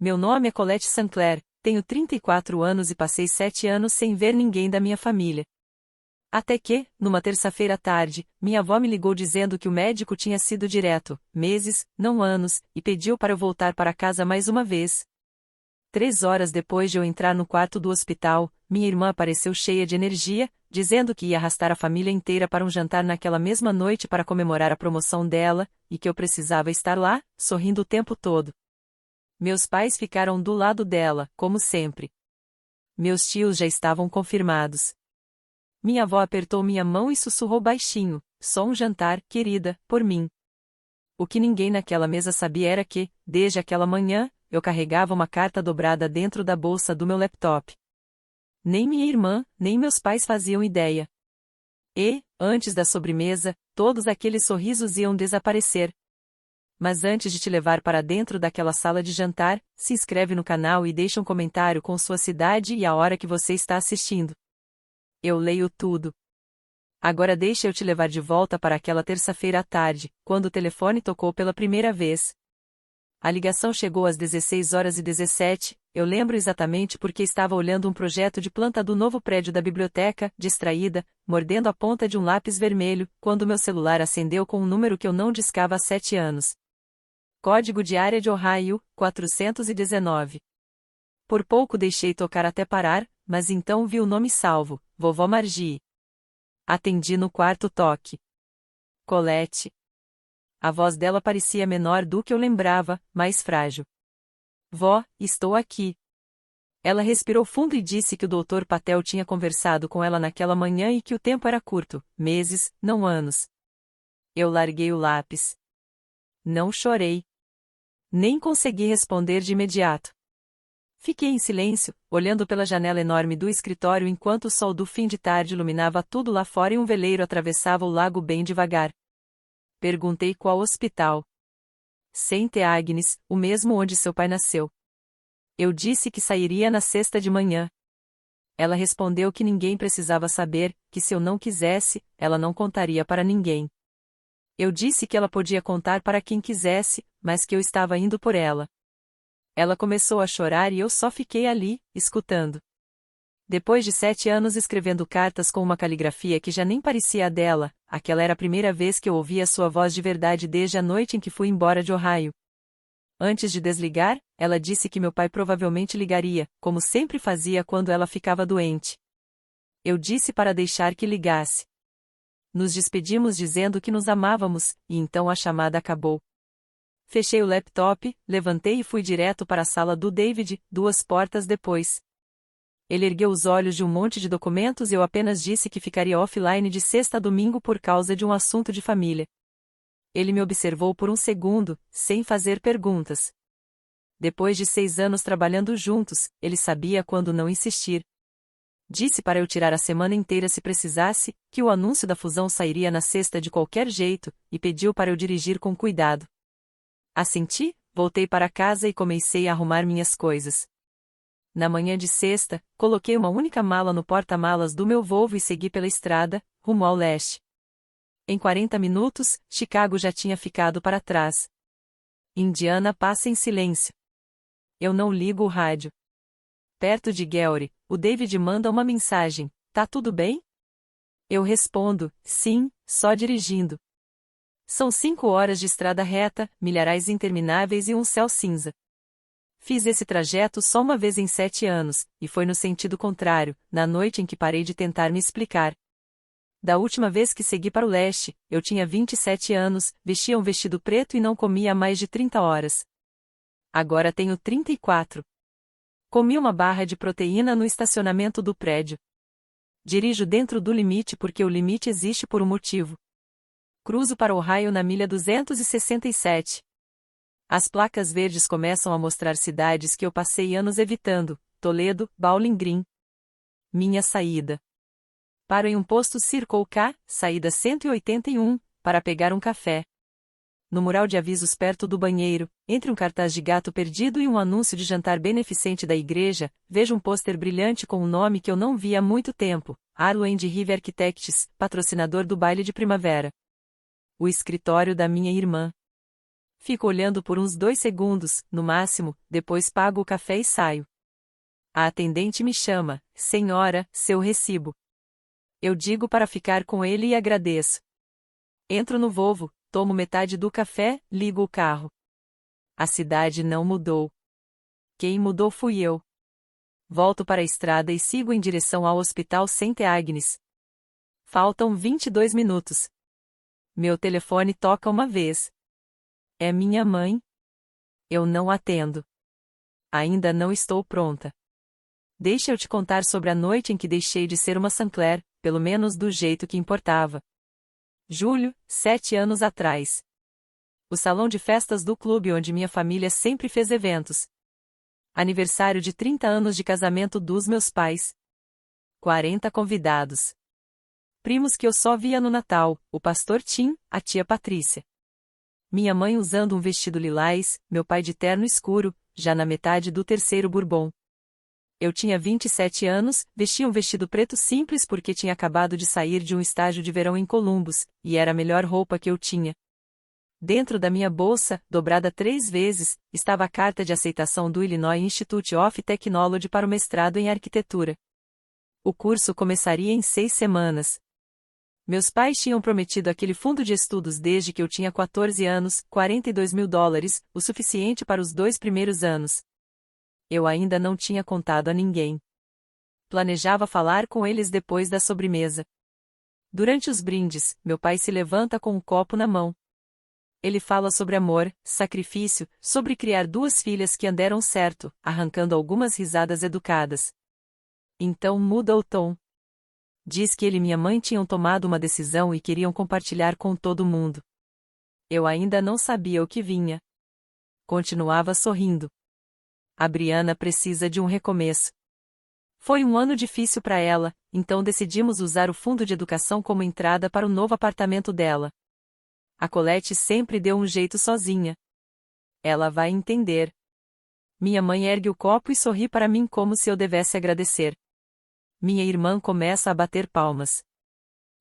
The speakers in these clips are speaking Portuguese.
Meu nome é Colette Sinclair, tenho 34 anos e passei 7 anos sem ver ninguém da minha família. Até que, numa terça-feira à tarde, minha avó me ligou dizendo que o médico tinha sido direto, meses, não anos, e pediu para eu voltar para casa mais uma vez. 3 horas depois de eu entrar no quarto do hospital, minha irmã apareceu cheia de energia, dizendo que ia arrastar a família inteira para um jantar naquela mesma noite para comemorar a promoção dela, e que eu precisava estar lá, sorrindo o tempo todo. Meus pais ficaram do lado dela, como sempre. Meus tios já estavam confirmados. Minha avó apertou minha mão e sussurrou baixinho: "Só um jantar, querida, por mim." O que ninguém naquela mesa sabia era que, desde aquela manhã, eu carregava uma carta dobrada dentro da bolsa do meu laptop. Nem minha irmã, nem meus pais faziam ideia. E, antes da sobremesa, todos aqueles sorrisos iam desaparecer. Mas antes de te levar para dentro daquela sala de jantar, se inscreve no canal e deixa um comentário com sua cidade e a hora que você está assistindo. Eu leio tudo. Agora deixa eu te levar de volta para aquela terça-feira à tarde, quando o telefone tocou pela primeira vez. A ligação chegou às 16h17, eu lembro exatamente porque estava olhando um projeto de planta do novo prédio da biblioteca, distraída, mordendo a ponta de um lápis vermelho, quando meu celular acendeu com um número que eu não discava há 7 anos. Código de área de Ohio, 419. Por pouco deixei tocar até parar, mas então vi o nome salvo, Vovó Margie. Atendi no quarto toque. Colette. A voz dela parecia menor do que eu lembrava, mais frágil. Vó, estou aqui. Ela respirou fundo e disse que o Dr. Patel tinha conversado com ela naquela manhã e que o tempo era curto, meses, não anos. Eu larguei o lápis. Não chorei. Nem consegui responder de imediato. Fiquei em silêncio, olhando pela janela enorme do escritório enquanto o sol do fim de tarde iluminava tudo lá fora e um veleiro atravessava o lago bem devagar. Perguntei qual hospital. Saint Agnes, o mesmo onde seu pai nasceu. Eu disse que sairia na sexta de manhã. Ela respondeu que ninguém precisava saber, que se eu não quisesse, ela não contaria para ninguém. Eu disse que ela podia contar para quem quisesse, mas que eu estava indo por ela. Ela começou a chorar e eu só fiquei ali, escutando. Depois de 7 anos escrevendo cartas com uma caligrafia que já nem parecia a dela, aquela era a primeira vez que eu ouvia sua voz de verdade desde a noite em que fui embora de Ohio. Antes de desligar, ela disse que meu pai provavelmente ligaria, como sempre fazia quando ela ficava doente. Eu disse para deixar que ligasse. Nos despedimos dizendo que nos amávamos, e então a chamada acabou. Fechei o laptop, levantei e fui direto para a sala do David, 2 portas depois. Ele ergueu os olhos de um monte de documentos e eu apenas disse que ficaria offline de sexta a domingo por causa de um assunto de família. Ele me observou por um segundo, sem fazer perguntas. Depois de 6 anos trabalhando juntos, ele sabia quando não insistir. Disse para eu tirar a semana inteira se precisasse, que o anúncio da fusão sairia na sexta de qualquer jeito, e pediu para eu dirigir com cuidado. Assenti, voltei para casa e comecei a arrumar minhas coisas. Na manhã de sexta, coloquei uma única mala no porta-malas do meu Volvo e segui pela estrada, rumo ao leste. Em 40 minutos, Chicago já tinha ficado para trás. Indiana passa em silêncio. Eu não ligo o rádio. Perto de Gary, o David manda uma mensagem: "Tá tudo bem?" Eu respondo: "Sim, só dirigindo." São 5 horas de estrada reta, milharais intermináveis e um céu cinza. Fiz esse trajeto só uma vez em 7 anos, e foi no sentido contrário, na noite em que parei de tentar me explicar. Da última vez que segui para o leste, eu tinha 27 anos, vestia um vestido preto e não comia há mais de 30 horas. Agora tenho 34. Comi uma barra de proteína no estacionamento do prédio. Dirijo dentro do limite porque o limite existe por um motivo. Cruzo para Ohio na milha 267. As placas verdes começam a mostrar cidades que eu passei anos evitando: Toledo, Bowling Green. Minha saída. Paro em um posto Circle K, saída 181, para pegar um café. No mural de avisos perto do banheiro, entre um cartaz de gato perdido e um anúncio de jantar beneficente da igreja, vejo um pôster brilhante com um nome que eu não vi há muito tempo: Arlo & Rive Architects, patrocinador do baile de primavera. O escritório da minha irmã. Fico olhando por uns 2 segundos, no máximo, depois pago o café e saio. A atendente me chama: senhora, seu recibo. Eu digo para ficar com ele e agradeço. Entro no Volvo, tomo metade do café, ligo o carro. A cidade não mudou. Quem mudou fui eu. Volto para a estrada e sigo em direção ao Hospital St. Agnes. Faltam 22 minutos. Meu telefone toca uma vez. É minha mãe? Eu não atendo. Ainda não estou pronta. Deixa eu te contar sobre a noite em que deixei de ser uma Sinclair, pelo menos do jeito que importava. Julho, 7 anos atrás. O salão de festas do clube onde minha família sempre fez eventos. Aniversário de 30 anos de casamento dos meus pais. 40 convidados. Primos que eu só via no Natal, o pastor Tim, a tia Patrícia. Minha mãe usando um vestido lilás, meu pai de terno escuro, já na metade do terceiro bourbon. Eu tinha 27 anos, vestia um vestido preto simples porque tinha acabado de sair de um estágio de verão em Columbus, e era a melhor roupa que eu tinha. Dentro da minha bolsa, dobrada 3 vezes, estava a carta de aceitação do Illinois Institute of Technology para o mestrado em arquitetura. O curso começaria em 6 semanas. Meus pais tinham prometido aquele fundo de estudos desde que eu tinha 14 anos, $42.000, o suficiente para os 2 primeiros anos. Eu ainda não tinha contado a ninguém. Planejava falar com eles depois da sobremesa. Durante os brindes, meu pai se levanta com um copo na mão. Ele fala sobre amor, sacrifício, sobre criar 2 filhas que andaram certo, arrancando algumas risadas educadas. Então muda o tom. Diz que ele e minha mãe tinham tomado uma decisão e queriam compartilhar com todo mundo. Eu ainda não sabia o que vinha. Continuava sorrindo. A Brianna precisa de um recomeço. Foi um ano difícil para ela, então decidimos usar o fundo de educação como entrada para o novo apartamento dela. A Colette sempre deu um jeito sozinha. Ela vai entender. Minha mãe ergue o copo e sorri para mim como se eu devesse agradecer. Minha irmã começa a bater palmas.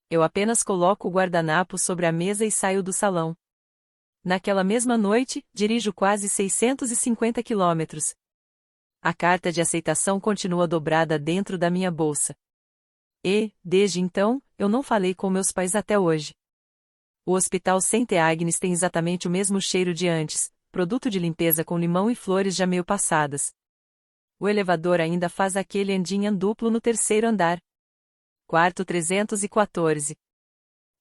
Eu apenas coloco o guardanapo sobre a mesa e saio do salão. Naquela mesma noite, dirijo quase 650 quilômetros. A carta de aceitação continua dobrada dentro da minha bolsa. E, desde então, eu não falei com meus pais até hoje. O Hospital St. Agnes tem exatamente o mesmo cheiro de antes, produto de limpeza com limão e flores já meio passadas. O elevador ainda faz aquele andinho duplo no terceiro andar. Quarto 314.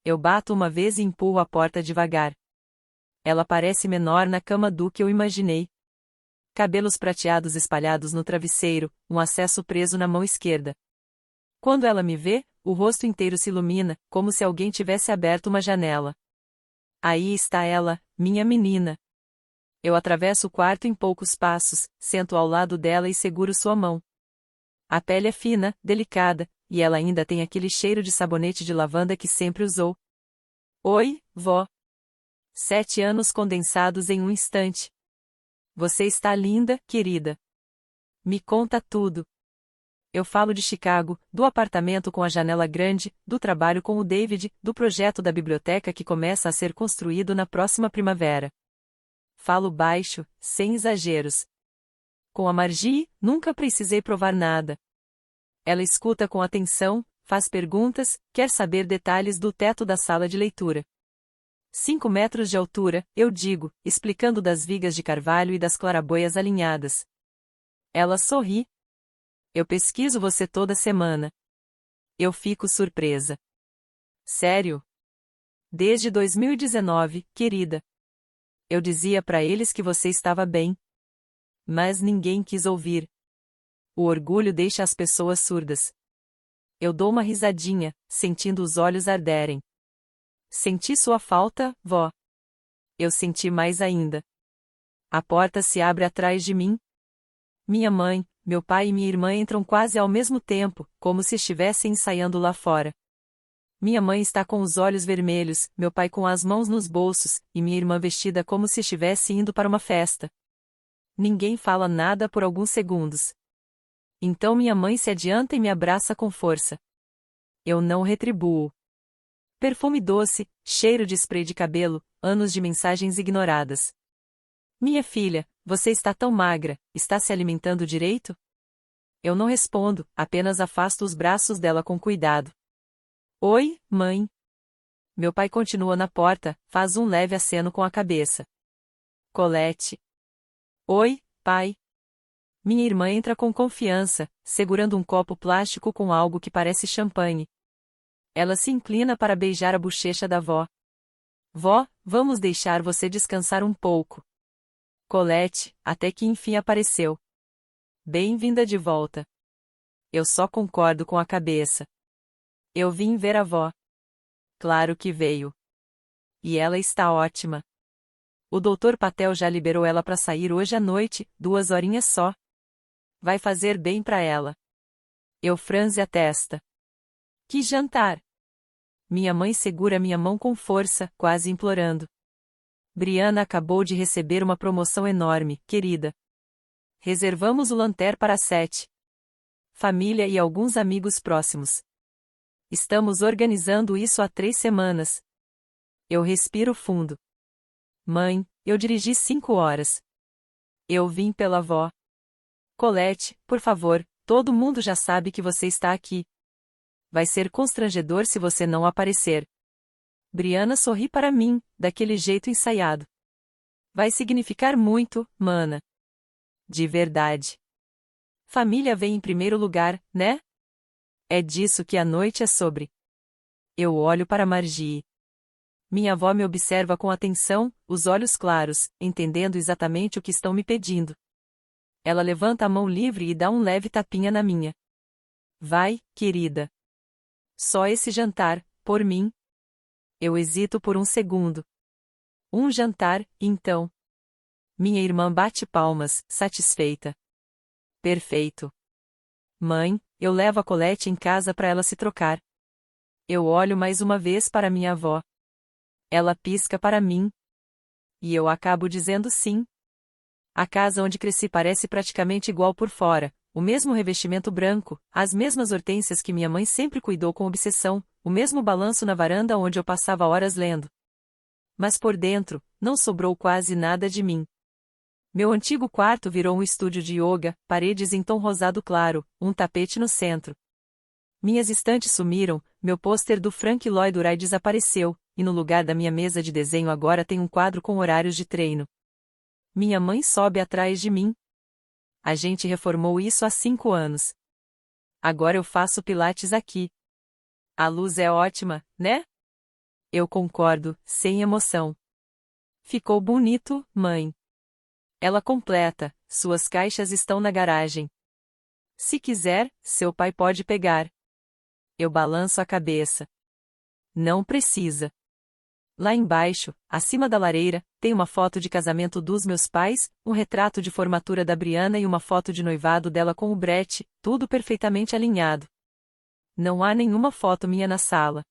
Eu bato uma vez e empurro a porta devagar. Ela parece menor na cama do que eu imaginei. Cabelos prateados espalhados no travesseiro, um acesso preso na mão esquerda. Quando ela me vê, o rosto inteiro se ilumina, como se alguém tivesse aberto uma janela. Aí está ela, minha menina. Eu atravesso o quarto em poucos passos, sento ao lado dela e seguro sua mão. A pele é fina, delicada, e ela ainda tem aquele cheiro de sabonete de lavanda que sempre usou. Oi, vó. 7 anos condensados em um instante. Você está linda, querida. Me conta tudo. Eu falo de Chicago, do apartamento com a janela grande, do trabalho com o David, do projeto da biblioteca que começa a ser construído na próxima primavera. Falo baixo, sem exageros. Com a Margie, nunca precisei provar nada. Ela escuta com atenção, faz perguntas, quer saber detalhes do teto da sala de leitura. 5 metros de altura, eu digo, explicando das vigas de carvalho e das claraboias alinhadas. Ela sorri. Eu pesquiso você toda semana. Eu fico surpresa. Sério? Desde 2019, querida. Eu dizia para eles que você estava bem. Mas ninguém quis ouvir. O orgulho deixa as pessoas surdas. Eu dou uma risadinha, sentindo os olhos arderem. Senti sua falta, vó. Eu senti mais ainda. A porta se abre atrás de mim. Minha mãe, meu pai e minha irmã entram quase ao mesmo tempo, como se estivessem ensaiando lá fora. Minha mãe está com os olhos vermelhos, meu pai com as mãos nos bolsos, e minha irmã vestida como se estivesse indo para uma festa. Ninguém fala nada por alguns segundos. Então minha mãe se adianta e me abraça com força. Eu não retribuo. Perfume doce, cheiro de spray de cabelo, anos de mensagens ignoradas. Minha filha, você está tão magra, está se alimentando direito? Eu não respondo, apenas afasto os braços dela com cuidado. Oi, mãe. Meu pai continua na porta, faz um leve aceno com a cabeça. Colette. Oi, pai. Minha irmã entra com confiança, segurando um copo plástico com algo que parece champanhe. Ela se inclina para beijar a bochecha da vó. Vó, vamos deixar você descansar um pouco. Colette, até que enfim apareceu. Bem-vinda de volta. Eu só concordo com a cabeça. Eu vim ver a vó. Claro que veio. E ela está ótima. O Dr. Patel já liberou ela para sair hoje à noite, 2 horinhas só. Vai fazer bem para ela. Eu franze a testa. Que jantar! Minha mãe segura minha mão com força, quase implorando. Briana acabou de receber uma promoção enorme, querida. Reservamos o Lanter para 7. Família e alguns amigos próximos. Estamos organizando isso há 3 semanas. Eu respiro fundo. Mãe, eu dirigi 5 horas. Eu vim pela avó. Colette, por favor, todo mundo já sabe que você está aqui. Vai ser constrangedor se você não aparecer. Briana sorri para mim, daquele jeito ensaiado. Vai significar muito, mana. De verdade. Família vem em primeiro lugar, né? É disso que a noite é sobre. Eu olho para Margie. Minha avó me observa com atenção, os olhos claros, entendendo exatamente o que estão me pedindo. Ela levanta a mão livre e dá um leve tapinha na minha. Vai, querida. Só esse jantar, por mim? Eu hesito por um segundo. Um jantar, então. Minha irmã bate palmas, satisfeita. Perfeito. Mãe, eu levo a Colette em casa para ela se trocar. Eu olho mais uma vez para minha avó. Ela pisca para mim. E eu acabo dizendo sim. A casa onde cresci parece praticamente igual por fora, o mesmo revestimento branco, as mesmas hortênsias que minha mãe sempre cuidou com obsessão, o mesmo balanço na varanda onde eu passava horas lendo. Mas por dentro, não sobrou quase nada de mim. Meu antigo quarto virou um estúdio de yoga, paredes em tom rosado claro, um tapete no centro. Minhas estantes sumiram, meu pôster do Frank Lloyd Wright desapareceu, e no lugar da minha mesa de desenho agora tem um quadro com horários de treino. Minha mãe sobe atrás de mim. A gente reformou isso há 5 anos. Agora eu faço pilates aqui. A luz é ótima, né? Eu concordo, sem emoção. Ficou bonito, mãe. Ela completa, suas caixas estão na garagem. Se quiser, seu pai pode pegar. Eu balanço a cabeça. Não precisa. Lá embaixo, acima da lareira, tem uma foto de casamento dos meus pais, um retrato de formatura da Briana e uma foto de noivado dela com o Brett, tudo perfeitamente alinhado. Não há nenhuma foto minha na sala.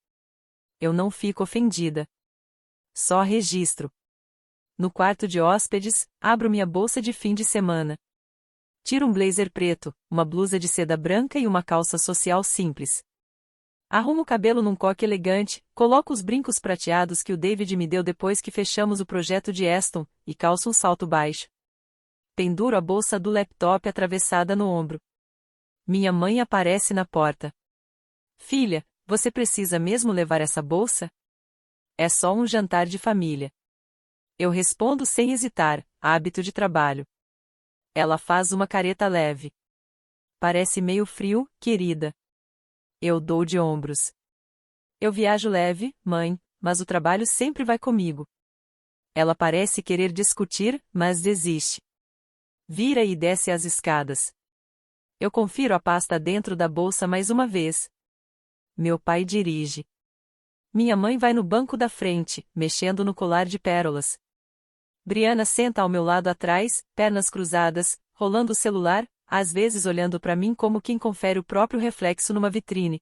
Eu não fico ofendida. Só registro. No quarto de hóspedes, abro minha bolsa de fim de semana. Tiro um blazer preto, uma blusa de seda branca e uma calça social simples. Arrumo o cabelo num coque elegante, coloco os brincos prateados que o David me deu depois que fechamos o projeto de Aston, e calço um salto baixo. Penduro a bolsa do laptop atravessada no ombro. Minha mãe aparece na porta. Filha, você precisa mesmo levar essa bolsa? É só um jantar de família. Eu respondo sem hesitar, hábito de trabalho. Ela faz uma careta leve. Parece meio frio, querida. Eu dou de ombros. Eu viajo leve, mãe, mas o trabalho sempre vai comigo. Ela parece querer discutir, mas desiste. Vira e desce as escadas. Eu confiro a pasta dentro da bolsa mais uma vez. Meu pai dirige. Minha mãe vai no banco da frente, mexendo no colar de pérolas. Briana senta ao meu lado atrás, pernas cruzadas, rolando o celular, às vezes olhando para mim como quem confere o próprio reflexo numa vitrine.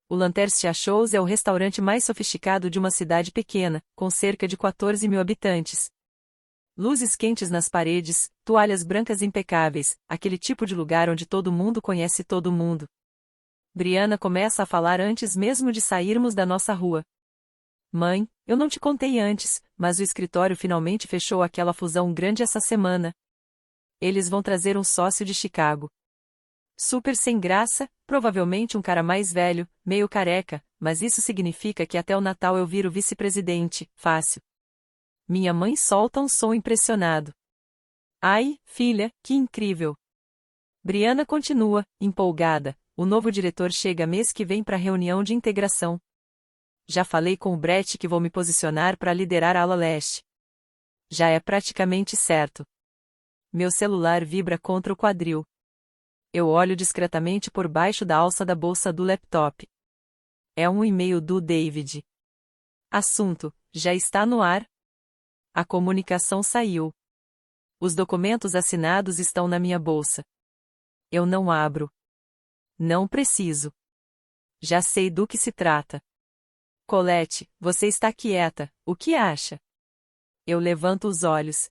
O Lantercia Shows é o restaurante mais sofisticado de uma cidade pequena, com cerca de 14 mil habitantes. Luzes quentes nas paredes, toalhas brancas impecáveis, aquele tipo de lugar onde todo mundo conhece todo mundo. Briana começa a falar antes mesmo de sairmos da nossa rua. Mãe, eu não te contei antes, mas o escritório finalmente fechou aquela fusão grande essa semana. Eles vão trazer um sócio de Chicago. Super sem graça, provavelmente um cara mais velho, meio careca, mas isso significa que até o Natal eu viro vice-presidente, fácil. Minha mãe solta um som impressionado. Ai, filha, que incrível! Brianna continua, empolgada. O novo diretor chega mês que vem para a reunião de integração. Já falei com o Brett que vou me posicionar para liderar a ala leste. Já é praticamente certo. Meu celular vibra contra o quadril. Eu olho discretamente por baixo da alça da bolsa do laptop. É um e-mail do David. Assunto: já está no ar? A comunicação saiu. Os documentos assinados estão na minha bolsa. Eu não abro. Não preciso. Já sei do que se trata. Colette, você está quieta, o que acha? Eu levanto os olhos.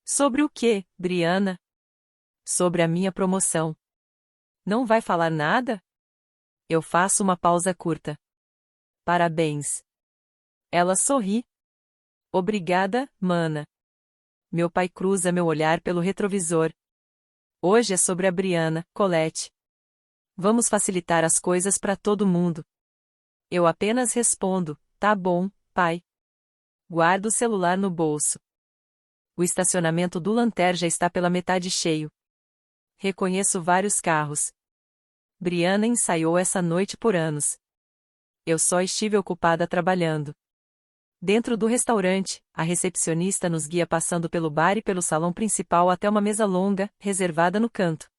Sobre o quê, Brianna? Sobre a minha promoção. Não vai falar nada? Eu faço uma pausa curta. Parabéns. Ela sorri. Obrigada, mana. Meu pai cruza meu olhar pelo retrovisor. Hoje é sobre a Brianna, Colette. Vamos facilitar as coisas para todo mundo. Eu apenas respondo, tá bom, pai. Guardo o celular no bolso. O estacionamento do Lanter já está pela metade cheio. Reconheço vários carros. Brianna ensaiou essa noite por anos. Eu só estive ocupada trabalhando. Dentro do restaurante, a recepcionista nos guia passando pelo bar e pelo salão principal até uma mesa longa, reservada no canto.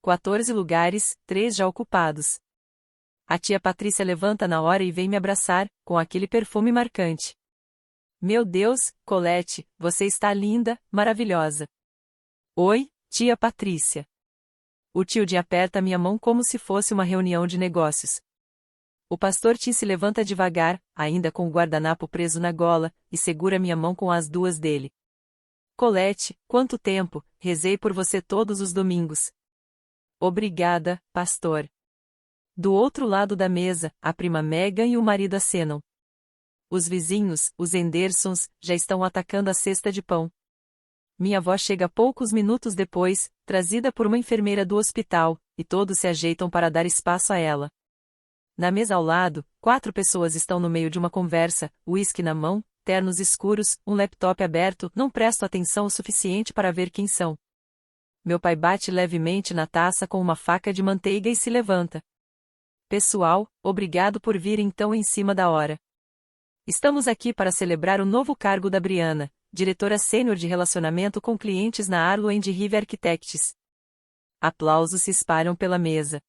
14 lugares, 3 já ocupados. A tia Patrícia levanta na hora e vem me abraçar, com aquele perfume marcante. Meu Deus, Colette, você está linda, maravilhosa. Oi, tia Patrícia. O tio Jim aperta minha mão como se fosse uma reunião de negócios. O pastor Tim se levanta devagar, ainda com o guardanapo preso na gola, e segura minha mão com as duas dele. Colette, quanto tempo, rezei por você todos os domingos. Obrigada, pastor. Do outro lado da mesa, a prima Megan e o marido acenam. Os vizinhos, os Hendersons, já estão atacando a cesta de pão. Minha avó chega poucos minutos depois, trazida por uma enfermeira do hospital, e todos se ajeitam para dar espaço a ela. Na mesa ao lado, 4 pessoas estão no meio de uma conversa, uísque na mão, ternos escuros, um laptop aberto, não presto atenção o suficiente para ver quem são. Meu pai bate levemente na taça com uma faca de manteiga e se levanta. Pessoal, obrigado por virem tão em cima da hora. Estamos aqui para celebrar o novo cargo da Brianna, diretora sênior de relacionamento com clientes na Arlo & Rive Architects. Aplausos se espalham pela mesa.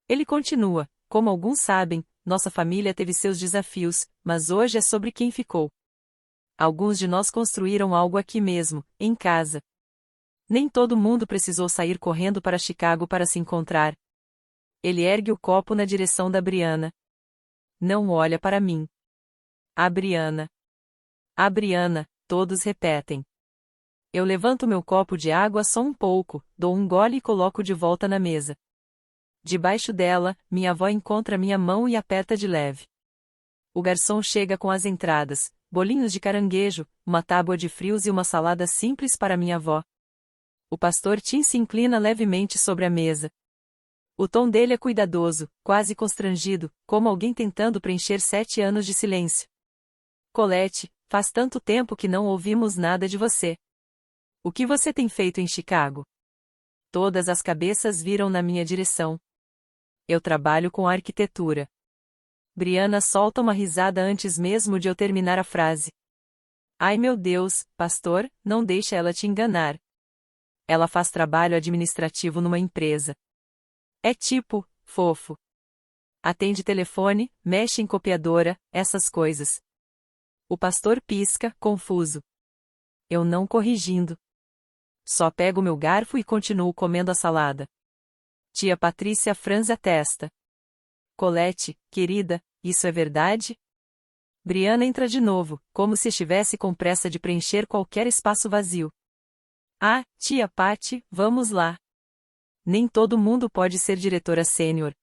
Ele continua, como alguns sabem, nossa família teve seus desafios, mas hoje é sobre quem ficou. Alguns de nós construíram algo aqui mesmo, em casa. Nem todo mundo precisou sair correndo para Chicago para se encontrar. Ele ergue o copo na direção da Brianna. Não olha para mim. A Brianna. A Brianna, todos repetem. Eu levanto meu copo de água só um pouco, dou um gole e coloco de volta na mesa. Debaixo dela, minha avó encontra minha mão e aperta de leve. O garçom chega com as entradas, bolinhos de caranguejo, uma tábua de frios e uma salada simples para minha avó. O pastor Tim se inclina levemente sobre a mesa. O tom dele é cuidadoso, quase constrangido, como alguém tentando preencher 7 anos de silêncio. Colette, faz tanto tempo que não ouvimos nada de você. O que você tem feito em Chicago? Todas as cabeças viram na minha direção. Eu trabalho com arquitetura. Brianna solta uma risada antes mesmo de eu terminar a frase. Ai meu Deus, pastor, não deixa ela te enganar. Ela faz trabalho administrativo numa empresa. É tipo, fofo. Atende telefone, mexe em copiadora, essas coisas. O pastor pisca, confuso. Eu não corrigindo. Só pego meu garfo e continuo comendo a salada. Tia Patrícia franze a testa. Colette, querida, isso é verdade? Brianna entra de novo, como se estivesse com pressa de preencher qualquer espaço vazio. Ah, tia Patty, vamos lá. Nem todo mundo pode ser diretora sênior.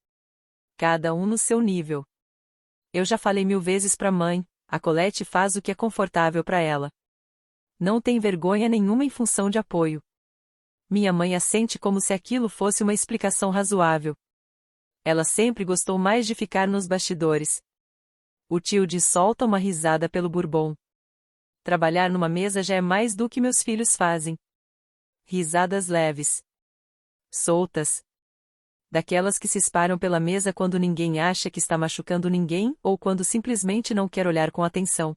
Cada um no seu nível. Eu já falei 1000 vezes pra mãe, a Colette faz o que é confortável pra ela. Não tem vergonha nenhuma em função de apoio. Minha mãe assente como se aquilo fosse uma explicação razoável. Ela sempre gostou mais de ficar nos bastidores. O tio Di solta uma risada pelo Bourbon. Trabalhar numa mesa já é mais do que meus filhos fazem. Risadas leves. Soltas. Daquelas que se espalham pela mesa quando ninguém acha que está machucando ninguém ou quando simplesmente não quer olhar com atenção.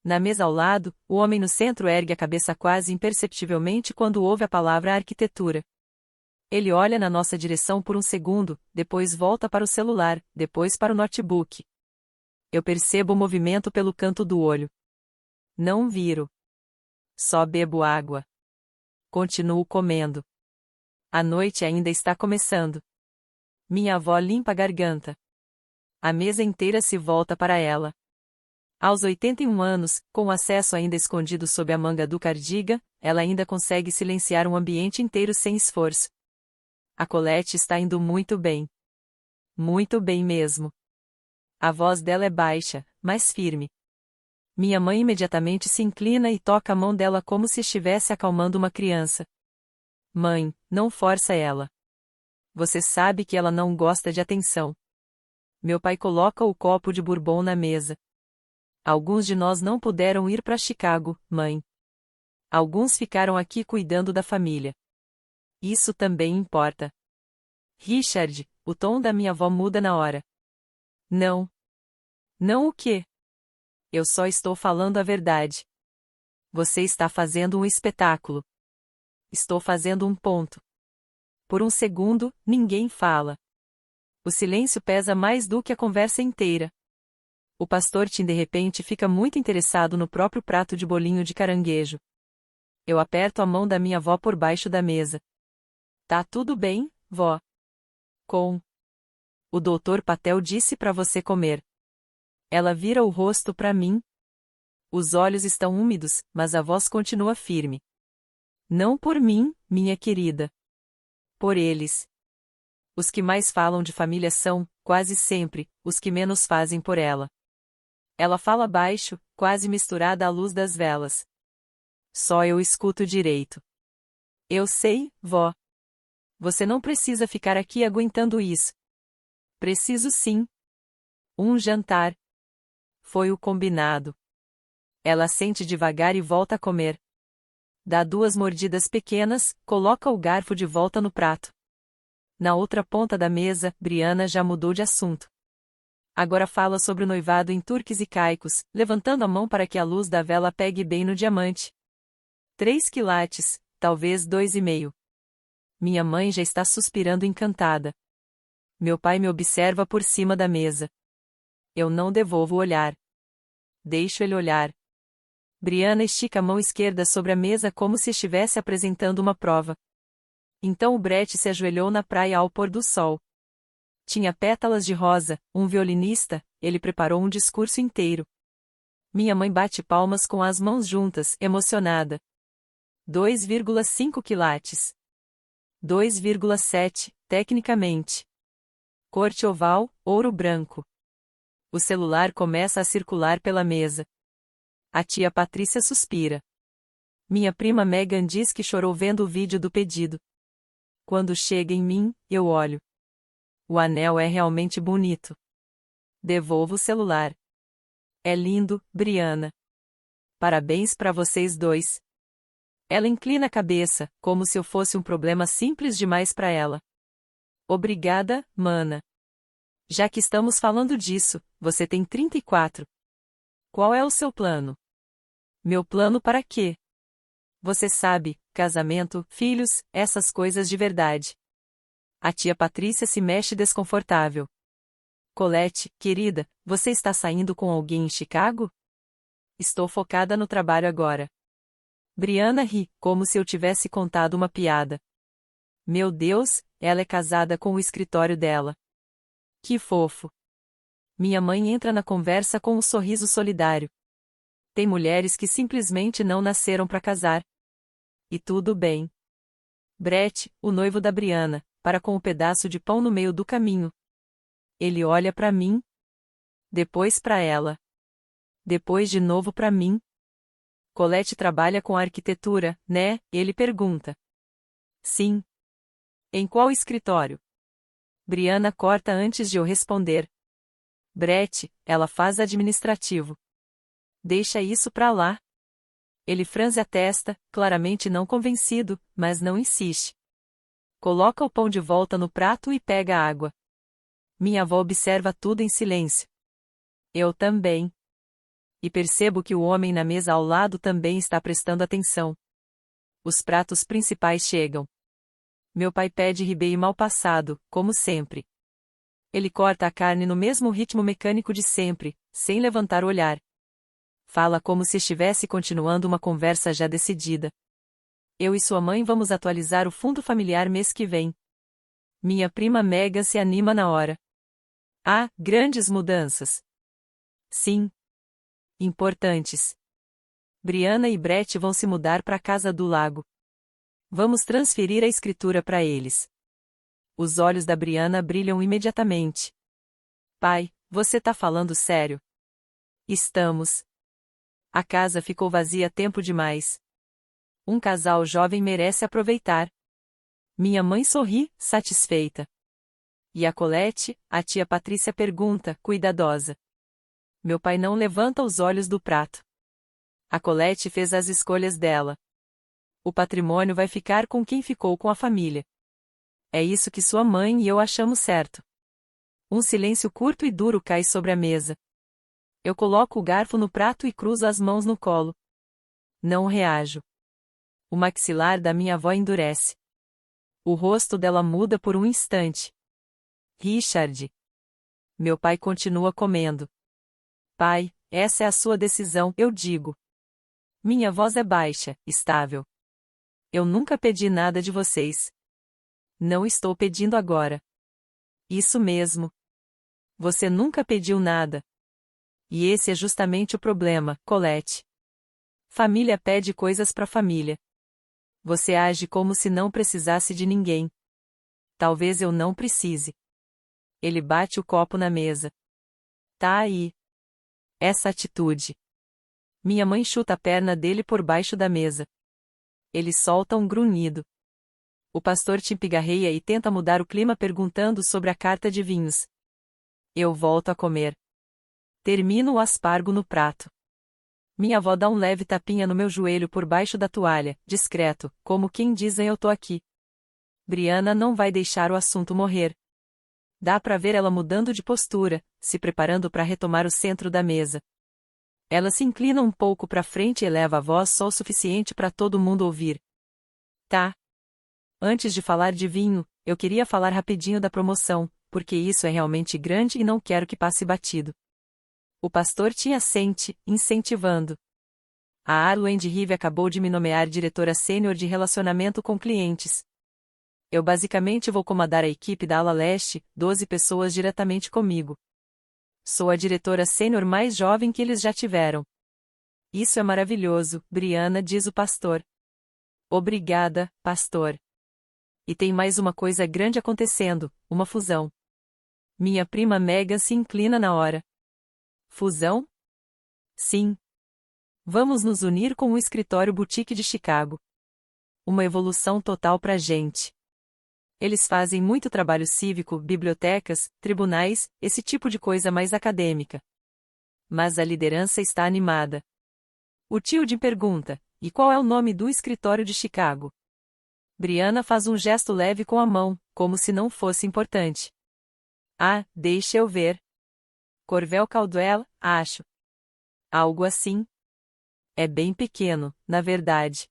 Na mesa ao lado, o homem no centro ergue a cabeça quase imperceptivelmente quando ouve a palavra arquitetura. Ele olha na nossa direção por um segundo, depois volta para o celular, depois para o notebook. Eu percebo o movimento pelo canto do olho. Não viro. Só bebo água. Continuo comendo. A noite ainda está começando. Minha avó limpa a garganta. A mesa inteira se volta para ela. Aos 81 anos, com o acesso ainda escondido sob a manga do cardigan, ela ainda consegue silenciar um ambiente inteiro sem esforço. A Colette está indo muito bem. Muito bem mesmo. A voz dela é baixa, mas firme. Minha mãe imediatamente se inclina e toca a mão dela como se estivesse acalmando uma criança. Mãe, não força ela. Você sabe que ela não gosta de atenção. Meu pai coloca o copo de bourbon na mesa. Alguns de nós não puderam ir para Chicago, mãe. Alguns ficaram aqui cuidando da família. Isso também importa. Richard, o tom da minha avó muda na hora. Não. Não o quê? Eu só estou falando a verdade. Você está fazendo um espetáculo. Estou fazendo um ponto. Por um segundo, ninguém fala. O silêncio pesa mais do que a conversa inteira. O pastor Tim de repente fica muito interessado no próprio prato de bolinho de caranguejo. Eu aperto a mão da minha avó por baixo da mesa. Tá tudo bem, vó? O Dr. Patel disse para você comer. Ela vira o rosto para mim. Os olhos estão úmidos, mas a voz continua firme. Não por mim, minha querida. Por eles. Os que mais falam de família são, quase sempre, os que menos fazem por ela. Ela fala baixo, quase misturada à luz das velas. Só eu escuto direito. Eu sei, vó. Você não precisa ficar aqui aguentando isso. Preciso sim. Um jantar. Foi o combinado. Ela sente devagar e volta a comer. Dá 2 mordidas pequenas, coloca o garfo de volta no prato. Na outra ponta da mesa, Brianna já mudou de assunto. Agora fala sobre o noivado em turques e caicos, levantando a mão para que a luz da vela pegue bem no diamante. 3 quilates, talvez 2,5. Minha mãe já está suspirando encantada. Meu pai me observa por cima da mesa. Eu não devolvo o olhar. Deixo ele olhar. Brianna estica a mão esquerda sobre a mesa como se estivesse apresentando uma prova. Então o Brett se ajoelhou na praia ao pôr do sol. Tinha pétalas de rosa, um violinista, ele preparou um discurso inteiro. Minha mãe bate palmas com as mãos juntas, emocionada. 2,5 quilates. 2,7, tecnicamente. Corte oval, ouro branco. O celular começa a circular pela mesa. A tia Patrícia suspira. Minha prima Megan diz que chorou vendo o vídeo do pedido. Quando chega em mim, eu olho. O anel é realmente bonito. Devolvo o celular. É lindo, Brianna. Parabéns para vocês dois. Ela inclina a cabeça, como se eu fosse um problema simples demais para ela. Obrigada, mana. Já que estamos falando disso, você tem 34. Qual é o seu plano? Meu plano para quê? Você sabe, casamento, filhos, essas coisas de verdade. A tia Patrícia se mexe desconfortável. Colette, querida, você está saindo com alguém em Chicago? Estou focada no trabalho agora. Brianna ri, como se eu tivesse contado uma piada. Meu Deus, ela é casada com o escritório dela. Que fofo. Minha mãe entra na conversa com um sorriso solidário. Tem mulheres que simplesmente não nasceram para casar. E tudo bem. Brett, o noivo da Brianna, para com o pedaço de pão no meio do caminho. Ele olha para mim. Depois para ela. Depois de novo para mim. Colette trabalha com arquitetura, né? Ele pergunta. Sim. Em qual escritório? Brianna corta antes de eu responder. Brett, ela faz administrativo. Deixa isso pra lá. Ele franze a testa, claramente não convencido, mas não insiste. Coloca o pão de volta no prato e pega a água. Minha avó observa tudo em silêncio. Eu também. E percebo que o homem na mesa ao lado também está prestando atenção. Os pratos principais chegam. Meu pai pede ribeye mal passado, como sempre. Ele corta a carne no mesmo ritmo mecânico de sempre, sem levantar o olhar. Fala como se estivesse continuando uma conversa já decidida. Eu e sua mãe vamos atualizar o fundo familiar mês que vem. Minha prima Megan se anima na hora. Ah, grandes mudanças. Sim. Importantes. Brianna e Brett vão se mudar para a casa do lago. Vamos transferir a escritura para eles. Os olhos da Brianna brilham imediatamente. Pai, você tá falando sério? Estamos. A casa ficou vazia tempo demais. Um casal jovem merece aproveitar. Minha mãe sorri, satisfeita. E a Colette, a tia Patrícia pergunta, cuidadosa. Meu pai não levanta os olhos do prato. A Colette fez as escolhas dela. O patrimônio vai ficar com quem ficou com a família. É isso que sua mãe e eu achamos certo. Um silêncio curto e duro cai sobre a mesa. Eu coloco o garfo no prato e cruzo as mãos no colo. Não reajo. O maxilar da minha avó endurece. O rosto dela muda por um instante. Richard. Meu pai continua comendo. Pai, essa é a sua decisão, eu digo. Minha voz é baixa, estável. Eu nunca pedi nada de vocês. Não estou pedindo agora. Isso mesmo. Você nunca pediu nada. E esse é justamente o problema, Colette. Família pede coisas para família. Você age como se não precisasse de ninguém. Talvez eu não precise. Ele bate o copo na mesa. Tá aí. Essa atitude. Minha mãe chuta a perna dele por baixo da mesa. Ele solta um grunhido. O pastor te pigarreia e tenta mudar o clima perguntando sobre a carta de vinhos. Eu volto a comer. Termino o aspargo no prato. Minha avó dá um leve tapinha no meu joelho por baixo da toalha, discreto, como quem dizem eu tô aqui. Brianna não vai deixar o assunto morrer. Dá pra ver ela mudando de postura, se preparando para retomar o centro da mesa. Ela se inclina um pouco para frente e eleva a voz só o suficiente para todo mundo ouvir. Tá. Antes de falar de vinho, eu queria falar rapidinho da promoção, porque isso é realmente grande e não quero que passe batido. O pastor te assente, incentivando. A Arlene Rive acabou de me nomear diretora sênior de relacionamento com clientes. Eu basicamente vou comandar a equipe da ala leste, 12 pessoas diretamente comigo. Sou a diretora sênior mais jovem que eles já tiveram. Isso é maravilhoso, Brianna, diz o pastor. Obrigada, pastor. E tem mais uma coisa grande acontecendo, uma fusão. Minha prima Megan se inclina na hora. Fusão? Sim. Vamos nos unir com o escritório boutique de Chicago. Uma evolução total pra gente. Eles fazem muito trabalho cívico, bibliotecas, tribunais, esse tipo de coisa mais acadêmica. Mas a liderança está animada. O tio Jim pergunta, e qual é o nome do escritório de Chicago? Brianna faz um gesto leve com a mão, como se não fosse importante. Ah, deixa eu ver. Corvel Caldwell, acho. Algo assim. É bem pequeno, na verdade.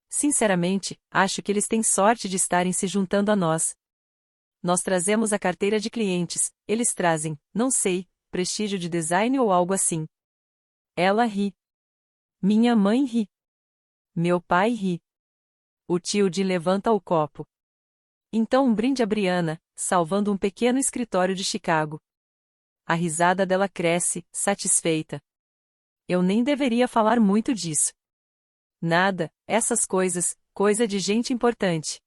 Sinceramente, acho que eles têm sorte de estarem se juntando a nós. Nós trazemos a carteira de clientes, eles trazem, não sei, prestígio de design ou algo assim. Ela ri. Minha mãe ri. Meu pai ri. O tio Jim levanta o copo. Então um brinde a Brianna, salvando um pequeno escritório de Chicago. A risada dela cresce, satisfeita. Eu nem deveria falar muito disso. Nada, essas coisas, coisa de gente importante.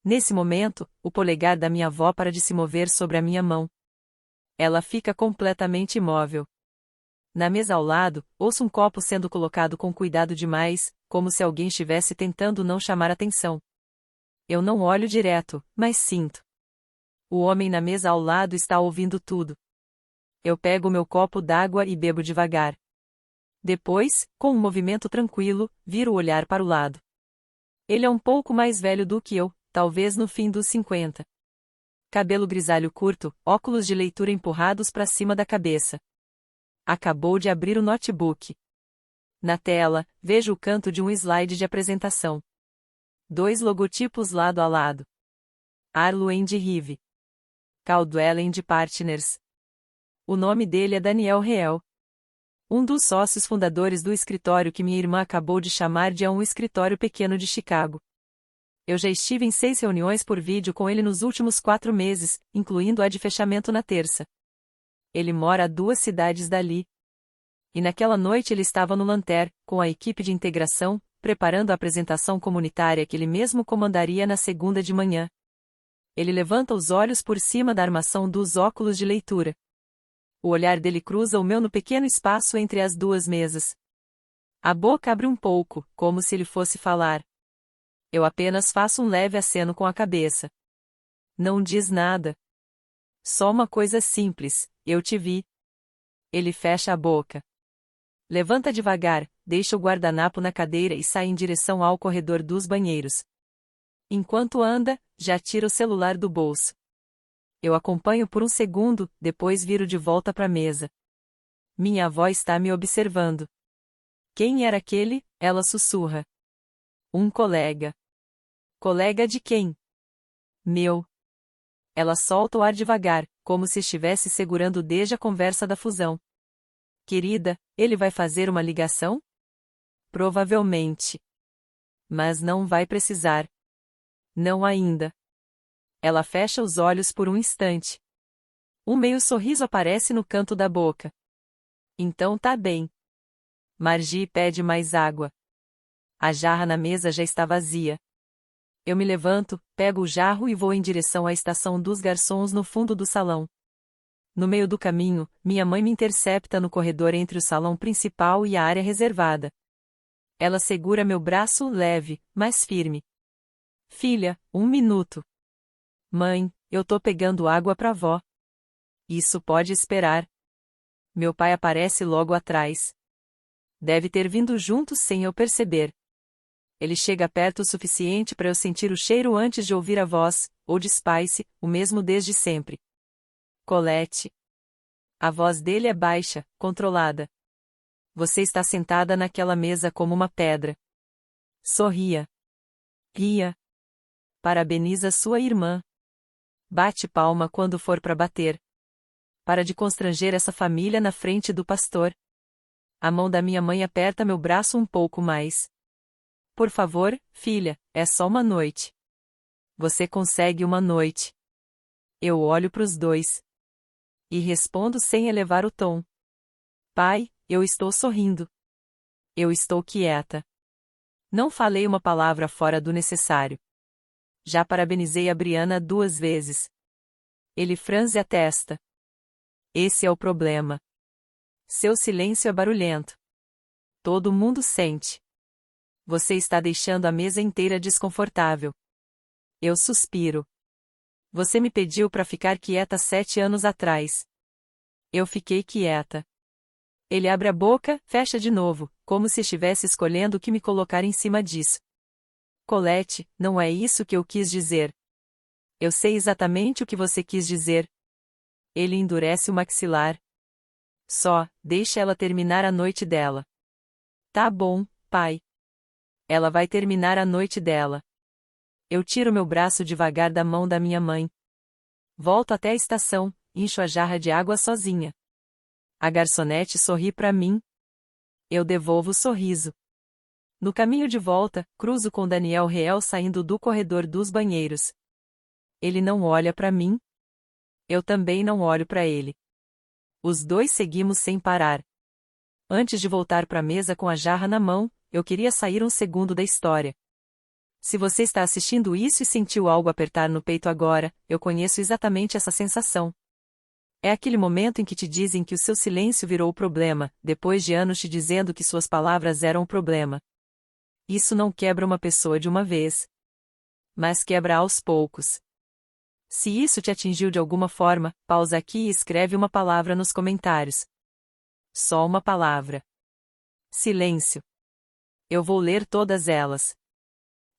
Nesse momento, o polegar da minha avó para de se mover sobre a minha mão. Ela fica completamente imóvel. Na mesa ao lado, ouço um copo sendo colocado com cuidado demais, como se alguém estivesse tentando não chamar atenção. Eu não olho direto, mas sinto. O homem na mesa ao lado está ouvindo tudo. Eu pego meu copo d'água e bebo devagar. Depois, com um movimento tranquilo, viro o olhar para o lado. Ele é um pouco mais velho do que eu, talvez no fim dos 50. Cabelo grisalho curto, óculos de leitura empurrados para cima da cabeça. Acabou de abrir o notebook. Na tela, vejo o canto de um slide de apresentação. 2 logotipos lado a lado. Arlo & Rive. Caldwell & Partners. O nome dele é Daniel Reel. Um dos sócios fundadores do escritório que minha irmã acabou de chamar de um escritório pequeno de Chicago. Eu já estive em 6 reuniões por vídeo com ele nos últimos 4 meses, incluindo a de fechamento na terça. Ele mora a 2 cidades dali. E naquela noite ele estava no Lanter, com a equipe de integração, preparando a apresentação comunitária que ele mesmo comandaria na segunda de manhã. Ele levanta os olhos por cima da armação dos óculos de leitura. O olhar dele cruza o meu no pequeno espaço entre as 2 mesas. A boca abre um pouco, como se ele fosse falar. Eu apenas faço um leve aceno com a cabeça. Não diz nada. Só uma coisa simples, eu te vi. Ele fecha a boca. Levanta devagar, deixa o guardanapo na cadeira e sai em direção ao corredor dos banheiros. Enquanto anda, já tira o celular do bolso. Eu acompanho por um segundo, depois viro de volta para a mesa. Minha avó está me observando. Quem era aquele? Ela sussurra. Um colega. Colega de quem? Meu. Ela solta o ar devagar, como se estivesse segurando desde a conversa da fusão. Querida, ele vai fazer uma ligação? Provavelmente. Mas não vai precisar. Não ainda. Ela fecha os olhos por um instante. Um meio sorriso aparece no canto da boca. Então tá bem. Margie pede mais água. A jarra na mesa já está vazia. Eu me levanto, pego o jarro e vou em direção à estação dos garçons no fundo do salão. No meio do caminho, minha mãe me intercepta no corredor entre o salão principal e a área reservada. Ela segura meu braço leve, mas firme. Filha, 1 minuto. Mãe, eu tô pegando água pra vó. Isso pode esperar. Meu pai aparece logo atrás. Deve ter vindo junto sem eu perceber. Ele chega perto o suficiente para eu sentir o cheiro antes de ouvir a voz, Old Spice, o mesmo desde sempre. Colette. A voz dele é baixa, controlada. Você está sentada naquela mesa como uma pedra. Sorria. Ria. Parabeniza sua irmã. Bate palma quando for para bater. Para de constranger essa família na frente do pastor. A mão da minha mãe aperta meu braço um pouco mais. Por favor, filha, é só uma noite. Você consegue uma noite. Eu olho para os dois. E respondo sem elevar o tom. Pai, eu estou sorrindo. Eu estou quieta. Não falei uma palavra fora do necessário. Já parabenizei a Brianna 2 vezes. Ele franze a testa. Esse é o problema. Seu silêncio é barulhento. Todo mundo sente. Você está deixando a mesa inteira desconfortável. Eu suspiro. Você me pediu para ficar quieta 7 anos atrás. Eu fiquei quieta. Ele abre a boca, fecha de novo, como se estivesse escolhendo o que me colocar em cima disso. Colette, não é isso que eu quis dizer. Eu sei exatamente o que você quis dizer. Ele endurece o maxilar. Só, deixa ela terminar a noite dela. Tá bom, pai. Ela vai terminar a noite dela. Eu tiro meu braço devagar da mão da minha mãe. Volto até a estação, encho a jarra de água sozinha. A garçonete sorri para mim. Eu devolvo o sorriso. No caminho de volta, cruzo com Daniel Reel saindo do corredor dos banheiros. Ele não olha para mim. Eu também não olho para ele. Os dois seguimos sem parar. Antes de voltar para a mesa com a jarra na mão, eu queria sair um segundo da história. Se você está assistindo isso e sentiu algo apertar no peito agora, eu conheço exatamente essa sensação. É aquele momento em que te dizem que o seu silêncio virou o problema, depois de anos te dizendo que suas palavras eram o problema. Isso não quebra uma pessoa de uma vez, mas quebra aos poucos. Se isso te atingiu de alguma forma, pausa aqui e escreve uma palavra nos comentários. Só uma palavra. Silêncio. Eu vou ler todas elas.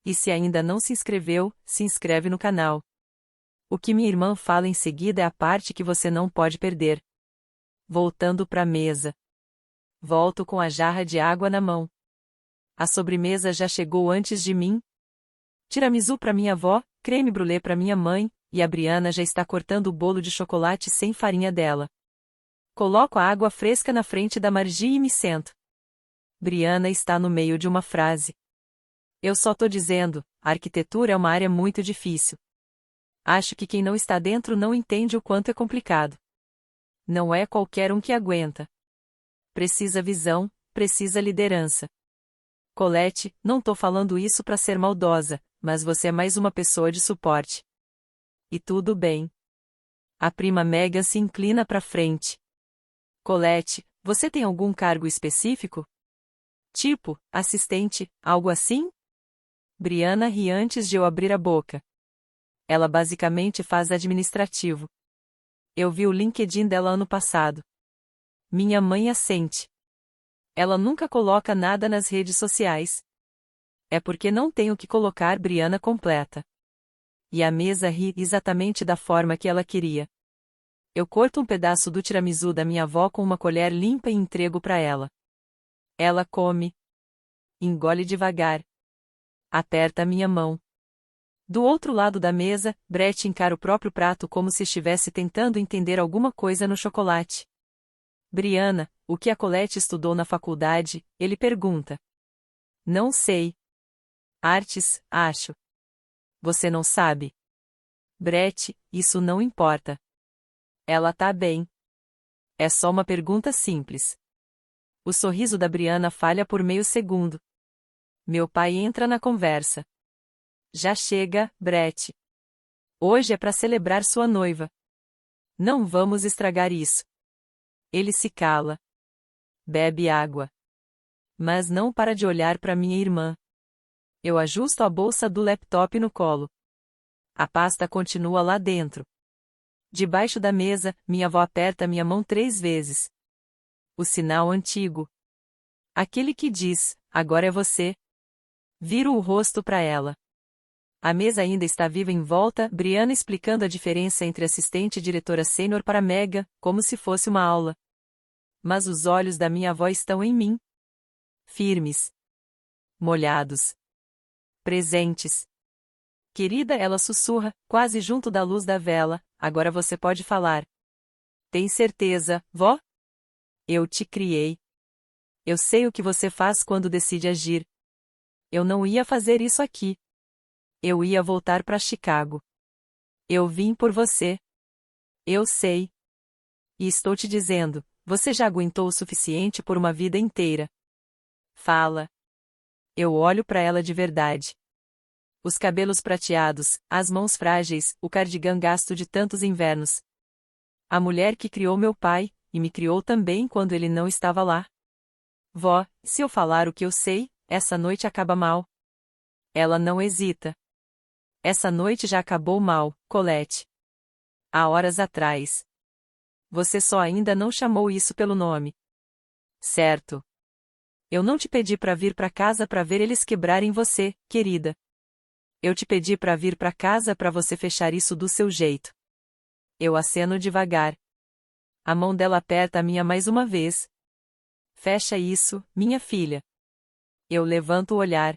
E se ainda não se inscreveu, se inscreve no canal. O que minha irmã fala em seguida é a parte que você não pode perder. Voltando para a mesa. Volto com a jarra de água na mão. A sobremesa já chegou antes de mim. Tiramisu para minha avó, creme brulee para minha mãe, e a Briana já está cortando o bolo de chocolate sem farinha dela. Coloco a água fresca na frente da Margi e me sento. Briana está no meio de uma frase. Eu só tô dizendo, a arquitetura é uma área muito difícil. Acho que quem não está dentro não entende o quanto é complicado. Não é qualquer um que aguenta. Precisa visão, precisa liderança. Colette, não tô falando isso para ser maldosa, mas você é mais uma pessoa de suporte. E tudo bem. A prima Megan se inclina para frente. Colette, você tem algum cargo específico? Tipo, assistente, algo assim? Briana ri antes de eu abrir a boca. Ela basicamente faz administrativo. Eu vi o LinkedIn dela ano passado. Minha mãe assente. Ela nunca coloca nada nas redes sociais. É porque não tenho que colocar Briana completa. E a mesa ri exatamente da forma que ela queria. Eu corto um pedaço do tiramisu da minha avó com uma colher limpa e entrego para ela. Ela come. Engole devagar. Aperta a minha mão. Do outro lado da mesa, Brett encara o próprio prato como se estivesse tentando entender alguma coisa no chocolate. Briana, o que a Colette estudou na faculdade? Ele pergunta. Não sei. Artes, acho. Você não sabe? Brett, isso não importa. Ela tá bem. É só uma pergunta simples. O sorriso da Briana falha por meio segundo. Meu pai entra na conversa. Já chega, Brett. Hoje é para celebrar sua noiva. Não vamos estragar isso. Ele se cala. Bebe água. Mas não para de olhar para minha irmã. Eu ajusto a bolsa do laptop no colo. A pasta continua lá dentro. Debaixo da mesa, minha avó aperta minha mão 3 vezes. O sinal antigo. Aquele que diz, agora é você. Viro o rosto para ela. A mesa ainda está viva em volta, Briana explicando a diferença entre assistente e diretora sênior para Mega, como se fosse uma aula. Mas os olhos da minha avó estão em mim. Firmes. Molhados. Presentes. Querida, ela sussurra, quase junto da luz da vela, agora você pode falar. Tem certeza, vó? Eu te criei. Eu sei o que você faz quando decide agir. Eu não ia fazer isso aqui. Eu ia voltar para Chicago. Eu vim por você. Eu sei. E estou te dizendo, você já aguentou o suficiente por uma vida inteira. Fala. Eu olho para ela de verdade. Os cabelos prateados, as mãos frágeis, o cardigã gasto de tantos invernos. A mulher que criou meu pai, e me criou também quando ele não estava lá. Vó, se eu falar o que eu sei, essa noite acaba mal. Ela não hesita. Essa noite já acabou mal, Colette. Há horas atrás. Você só ainda não chamou isso pelo nome. Certo. Eu não te pedi para vir para casa para ver eles quebrarem você, querida. Eu te pedi para vir para casa para você fechar isso do seu jeito. Eu aceno devagar. A mão dela aperta a minha mais uma vez. Fecha isso, minha filha. Eu levanto o olhar.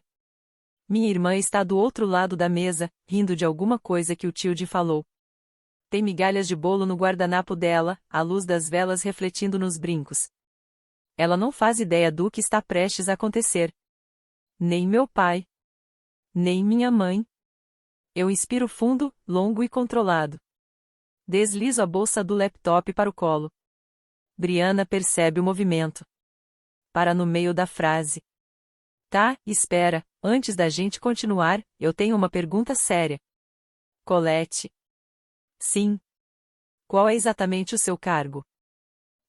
Minha irmã está do outro lado da mesa, rindo de alguma coisa que o Tilde falou. Tem migalhas de bolo no guardanapo dela, a luz das velas refletindo nos brincos. Ela não faz ideia do que está prestes a acontecer. Nem meu pai. Nem minha mãe. Eu inspiro fundo, longo e controlado. Deslizo a bolsa do laptop para o colo. Briana percebe o movimento. Para no meio da frase. Tá, espera, antes da gente continuar, eu tenho uma pergunta séria. Colette. Sim. Qual é exatamente o seu cargo?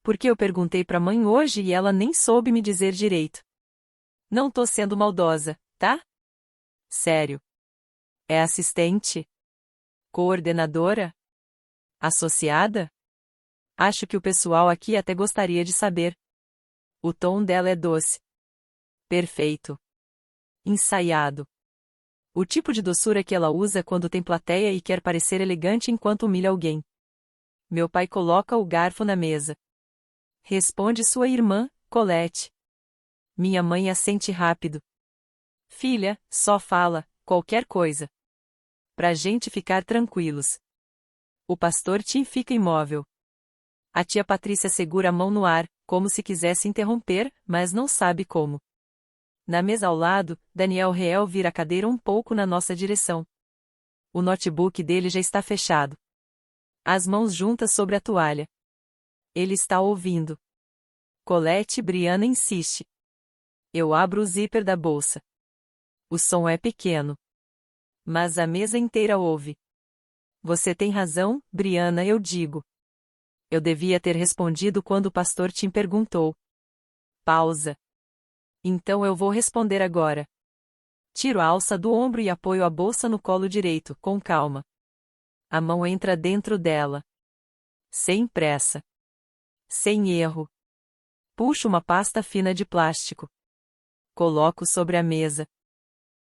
Porque eu perguntei pra mãe hoje e ela nem soube me dizer direito. Não tô sendo maldosa, tá? Sério. É assistente? Coordenadora? Associada? Acho que o pessoal aqui até gostaria de saber. O tom dela é doce. Perfeito. Ensaiado. O tipo de doçura que ela usa quando tem plateia e quer parecer elegante enquanto humilha alguém. Meu pai coloca o garfo na mesa. Responde sua irmã, Colette. Minha mãe assente rápido. Filha, só fala, qualquer coisa. Pra gente ficar tranquilos. O pastor Tim fica imóvel. A tia Patrícia segura a mão no ar, como se quisesse interromper, mas não sabe como. Na mesa ao lado, Daniel Reel vira a cadeira um pouco na nossa direção. O notebook dele já está fechado. As mãos juntas sobre a toalha. Ele está ouvindo. Colette Brianna insiste. Eu abro o zíper da bolsa. O som é pequeno. Mas a mesa inteira ouve. Você tem razão, Brianna, eu digo. Eu devia ter respondido quando o pastor Tim perguntou. Pausa. Então eu vou responder agora. Tiro a alça do ombro e apoio a bolsa no colo direito, com calma. A mão entra dentro dela. Sem pressa. Sem erro. Puxo uma pasta fina de plástico. Coloco sobre a mesa.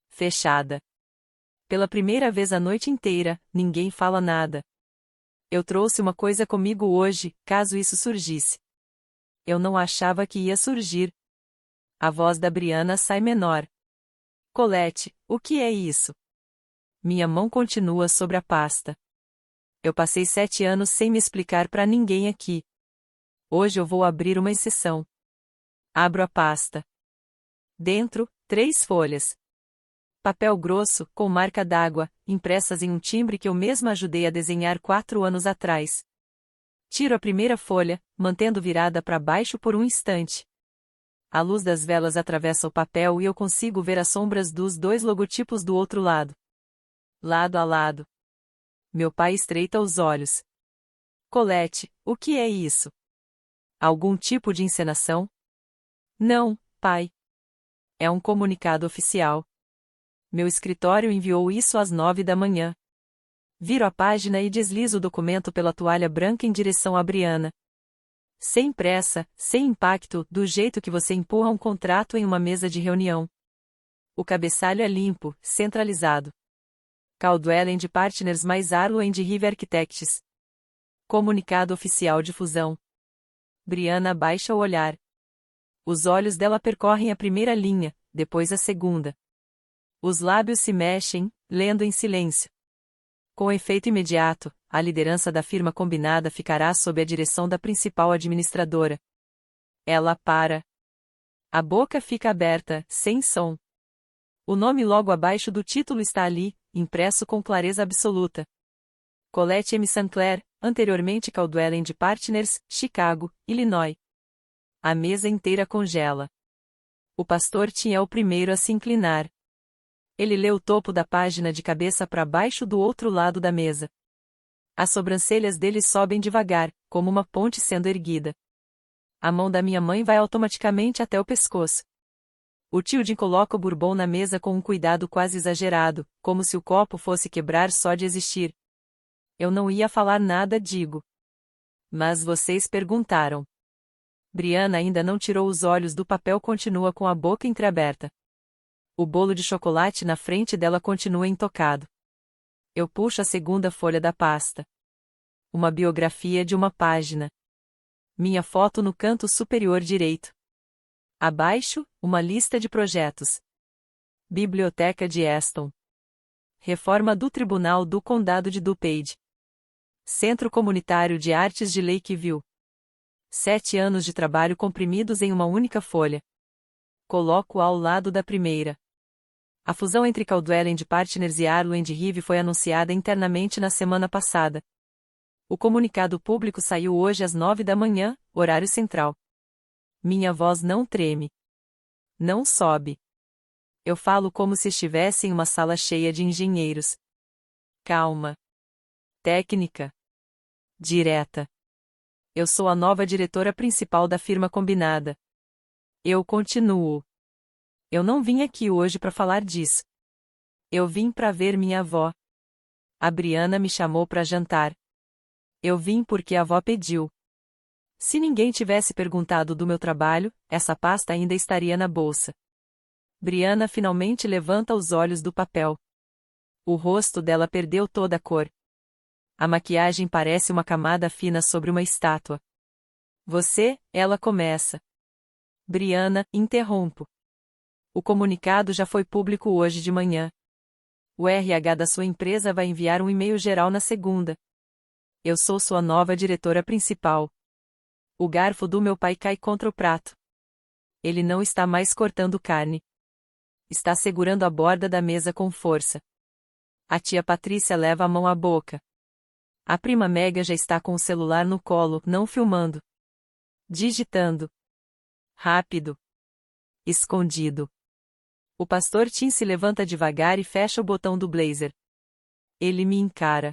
Fechada. Pela primeira vez a noite inteira, ninguém fala nada. Eu trouxe uma coisa comigo hoje, caso isso surgisse. Eu não achava que ia surgir. A voz da Brianna sai menor. Colette, o que é isso? Minha mão continua sobre a pasta. Eu passei 7 anos sem me explicar para ninguém aqui. Hoje eu vou abrir uma exceção. Abro a pasta. Dentro, 3 folhas. Papel grosso, com marca d'água, impressas em um timbre que eu mesma ajudei a desenhar 4 anos atrás. Tiro a primeira folha, mantendo virada para baixo por um instante. A luz das velas atravessa o papel e eu consigo ver as sombras dos 2 logotipos do outro lado. Lado a lado. Meu pai estreita os olhos. Colette, o que é isso? Algum tipo de encenação? Não, pai. É um comunicado oficial. Meu escritório enviou isso às 9 da manhã. Viro a página e deslizo o documento pela toalha branca em direção a Brianna. Sem pressa, sem impacto, do jeito que você empurra um contrato em uma mesa de reunião. O cabeçalho é limpo, centralizado. Caldwell and Partners mais Arlo and Rive Architects. Comunicado oficial de fusão. Brianna baixa o olhar. Os olhos dela percorrem a primeira linha, depois a segunda. Os lábios se mexem, lendo em silêncio. Com efeito imediato, a liderança da firma combinada ficará sob a direção da principal administradora. Ela para. A boca fica aberta, sem som. O nome logo abaixo do título está ali, impresso com clareza absoluta. Colette M. Sinclair, anteriormente Caldwell and Partners, Chicago, Illinois. A mesa inteira congela. O pastor tinha o primeiro a se inclinar. Ele lê o topo da página de cabeça para baixo do outro lado da mesa. As sobrancelhas dele sobem devagar, como uma ponte sendo erguida. A mão da minha mãe vai automaticamente até o pescoço. O tio Jim coloca o bourbon na mesa com um cuidado quase exagerado, como se o copo fosse quebrar só de existir. Eu não ia falar nada, digo. Mas vocês perguntaram. Brianna ainda não tirou os olhos do papel, continua com a boca entreaberta. O bolo de chocolate na frente dela continua intocado. Eu puxo a segunda folha da pasta. Uma biografia de uma página. Minha foto no canto superior direito. Abaixo, uma lista de projetos. Biblioteca de Aston. Reforma do Tribunal do Condado de DuPage. Centro Comunitário de Artes de Lakeview. 7 anos de trabalho comprimidos em uma única folha. Coloco ao lado da primeira. A fusão entre Caldwell and Partners e Arlo and Rive foi anunciada internamente na semana passada. O comunicado público saiu hoje às 9 da manhã, horário central. Minha voz não treme. Não sobe. Eu falo como se estivesse em uma sala cheia de engenheiros. Calma. Técnica. Direta. Eu sou a nova diretora principal da firma combinada. Eu continuo. Eu não vim aqui hoje para falar disso. Eu vim para ver minha avó. A Briana me chamou para jantar. Eu vim porque a avó pediu. Se ninguém tivesse perguntado do meu trabalho, essa pasta ainda estaria na bolsa. Briana finalmente levanta os olhos do papel. O rosto dela perdeu toda a cor. A maquiagem parece uma camada fina sobre uma estátua. Você, ela começa. Briana, interrompo. O comunicado já foi público hoje de manhã. O RH da sua empresa vai enviar um e-mail geral na segunda. Eu sou sua nova diretora principal. O garfo do meu pai cai contra o prato. Ele não está mais cortando carne. Está segurando a borda da mesa com força. A tia Patrícia leva a mão à boca. A prima Mega já está com o celular no colo, não filmando. Digitando. Rápido. Escondido. O pastor Tim se levanta devagar e fecha o botão do blazer. Ele me encara.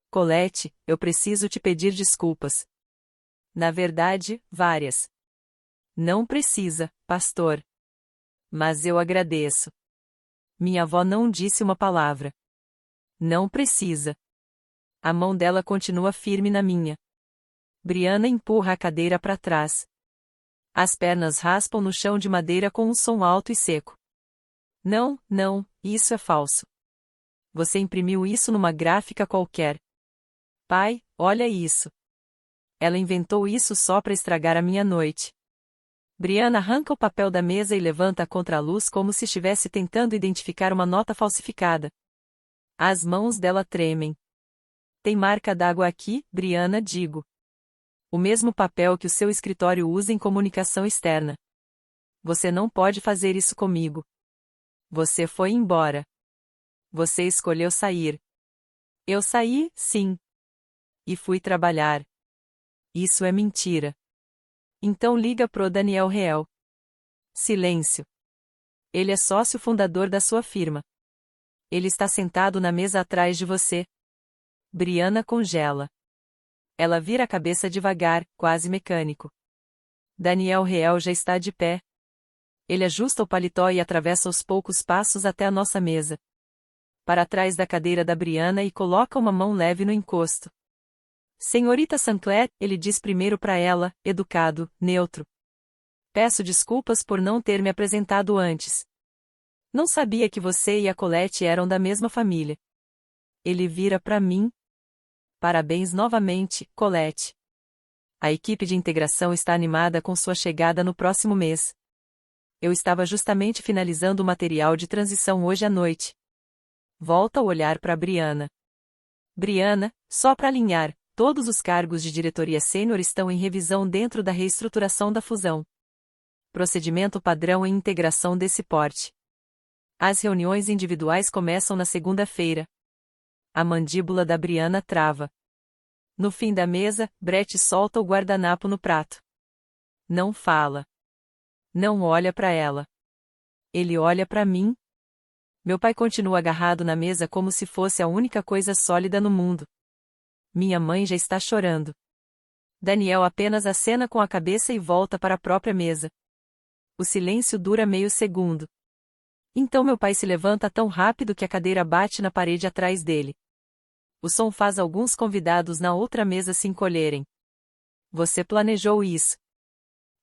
Colette, eu preciso te pedir desculpas. Na verdade, várias. Não precisa, pastor. Mas eu agradeço. Minha avó não disse uma palavra. Não precisa. A mão dela continua firme na minha. Briana empurra a cadeira para trás. As pernas raspam no chão de madeira com um som alto e seco. Não, não, isso é falso. Você imprimiu isso numa gráfica qualquer. Pai, olha isso. Ela inventou isso só para estragar a minha noite. Briana arranca o papel da mesa e levanta contra a luz como se estivesse tentando identificar uma nota falsificada. As mãos dela tremem. Tem marca d'água aqui, Briana, digo. O mesmo papel que o seu escritório usa em comunicação externa. Você não pode fazer isso comigo. Você foi embora. Você escolheu sair. Eu saí, sim. E fui trabalhar. Isso é mentira. Então liga pro Daniel Real. Silêncio. Ele é sócio fundador da sua firma. Ele está sentado na mesa atrás de você. Briana congela. Ela vira a cabeça devagar, quase mecânico. Daniel Real já está de pé. Ele ajusta o paletó e atravessa os poucos passos até a nossa mesa. Para trás da cadeira da Briana e coloca uma mão leve no encosto. Senhorita Sinclair, ele diz primeiro para ela, educado, neutro. Peço desculpas por não ter me apresentado antes. Não sabia que você e a Colette eram da mesma família. Ele vira para mim. Parabéns novamente, Colette. A equipe de integração está animada com sua chegada no próximo mês. Eu estava justamente finalizando o material de transição hoje à noite. Volta a olhar para Briana. Briana, só para alinhar, todos os cargos de diretoria sênior estão em revisão dentro da reestruturação da fusão. Procedimento padrão em integração desse porte. As reuniões individuais começam na segunda-feira. A mandíbula da Briana trava. No fim da mesa, Brett solta o guardanapo no prato. Não fala. Não olha para ela. Ele olha para mim. Meu pai continua agarrado na mesa como se fosse a única coisa sólida no mundo. Minha mãe já está chorando. Daniel apenas acena com a cabeça e volta para a própria mesa. O silêncio dura meio segundo. Então meu pai se levanta tão rápido que a cadeira bate na parede atrás dele. O som faz alguns convidados na outra mesa se encolherem. Você planejou isso.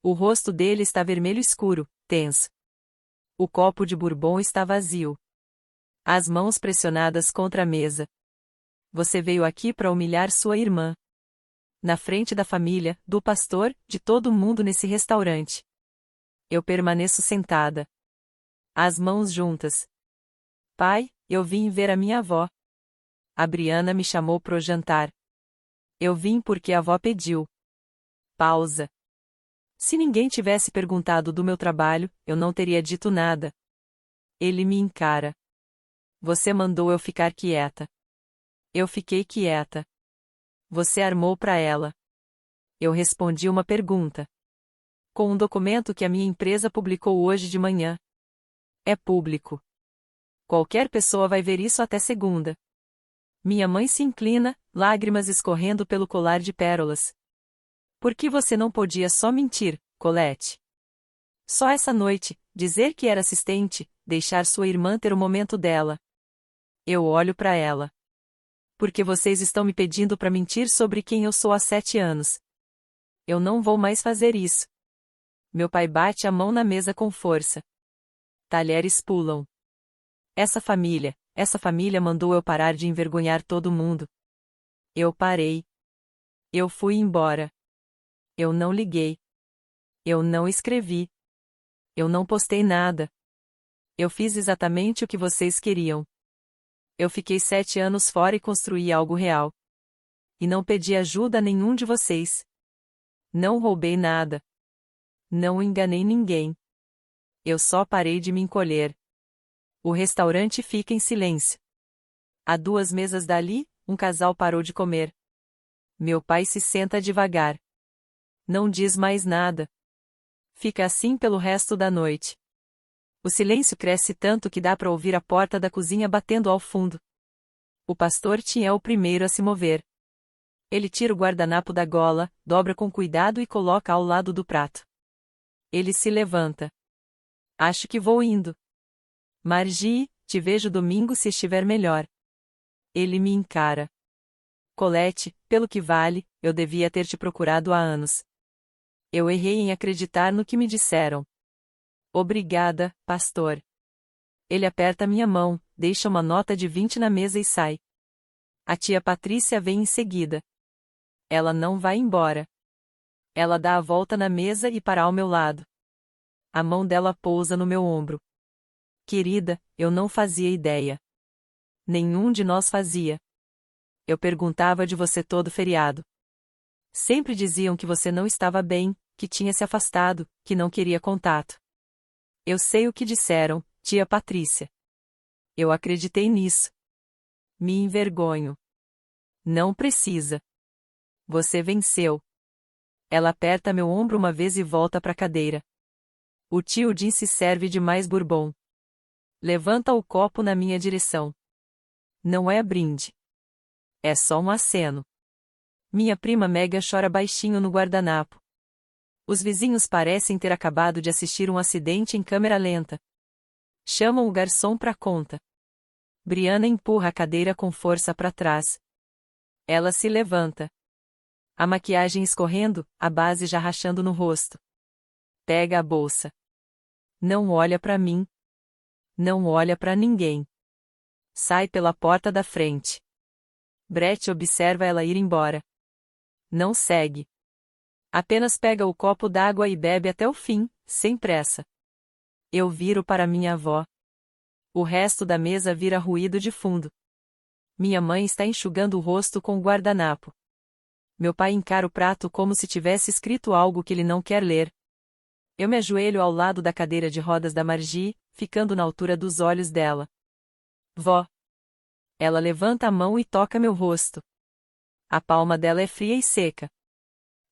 O rosto dele está vermelho escuro, tenso. O copo de bourbon está vazio. As mãos pressionadas contra a mesa. Você veio aqui para humilhar sua irmã. Na frente da família, do pastor, de todo mundo nesse restaurante. Eu permaneço sentada. As mãos juntas. Pai, eu vim ver a minha avó. A Briana me chamou pro jantar. Eu vim porque a avó pediu. Pausa. Se ninguém tivesse perguntado do meu trabalho, eu não teria dito nada. Ele me encara. Você mandou eu ficar quieta. Eu fiquei quieta. Você armou para ela. Eu respondi uma pergunta. Com um documento que a minha empresa publicou hoje de manhã. É público. Qualquer pessoa vai ver isso até segunda. Minha mãe se inclina, lágrimas escorrendo pelo colar de pérolas. Por que você não podia só mentir, Colette? Só essa noite, dizer que era assistente, deixar sua irmã ter o momento dela. Eu olho para ela. Porque vocês estão me pedindo para mentir sobre quem eu sou há 7 anos. Eu não vou mais fazer isso. Meu pai bate a mão na mesa com força. Talheres pulam. Essa família mandou eu parar de envergonhar todo mundo. Eu parei. Eu fui embora. Eu não liguei. Eu não escrevi. Eu não postei nada. Eu fiz exatamente o que vocês queriam. Eu fiquei 7 anos fora e construí algo real. E não pedi ajuda a nenhum de vocês. Não roubei nada. Não enganei ninguém. Eu só parei de me encolher. O restaurante fica em silêncio. A 2 mesas dali, um casal parou de comer. Meu pai se senta devagar. Não diz mais nada. Fica assim pelo resto da noite. O silêncio cresce tanto que dá para ouvir a porta da cozinha batendo ao fundo. O pastor Tim é o primeiro a se mover. Ele tira o guardanapo da gola, dobra com cuidado e coloca ao lado do prato. Ele se levanta. Acho que vou indo. Margie, te vejo domingo se estiver melhor. Ele me encara. Colette, pelo que vale, eu devia ter te procurado há anos. Eu errei em acreditar no que me disseram. Obrigada, pastor. Ele aperta minha mão, deixa uma nota de 20 na mesa e sai. A tia Patrícia vem em seguida. Ela não vai embora. Ela dá a volta na mesa e para ao meu lado. A mão dela pousa no meu ombro. Querida, eu não fazia ideia. Nenhum de nós fazia. Eu perguntava de você todo feriado. Sempre diziam que você não estava bem, que tinha se afastado, que não queria contato. Eu sei o que disseram, tia Patrícia. Eu acreditei nisso. Me envergonho. Não precisa. Você venceu. Ela aperta meu ombro uma vez e volta para a cadeira. O tio Jim se serve de mais bourbon. Levanta o copo na minha direção. Não é brinde. É só um aceno. Minha prima Mega chora baixinho no guardanapo. Os vizinhos parecem ter acabado de assistir um acidente em câmera lenta. Chamam o garçom para conta. Brianna empurra a cadeira com força para trás. Ela se levanta. A maquiagem escorrendo, a base já rachando no rosto. Pega a bolsa. Não olha para mim. Não olha para ninguém. Sai pela porta da frente. Brett observa ela ir embora. Não segue. Apenas pega o copo d'água e bebe até o fim, sem pressa. Eu viro para minha avó. O resto da mesa vira ruído de fundo. Minha mãe está enxugando o rosto com o guardanapo. Meu pai encara o prato como se tivesse escrito algo que ele não quer ler. Eu me ajoelho ao lado da cadeira de rodas da Margie, ficando na altura dos olhos dela. Vó. Ela levanta a mão e toca meu rosto. A palma dela é fria e seca.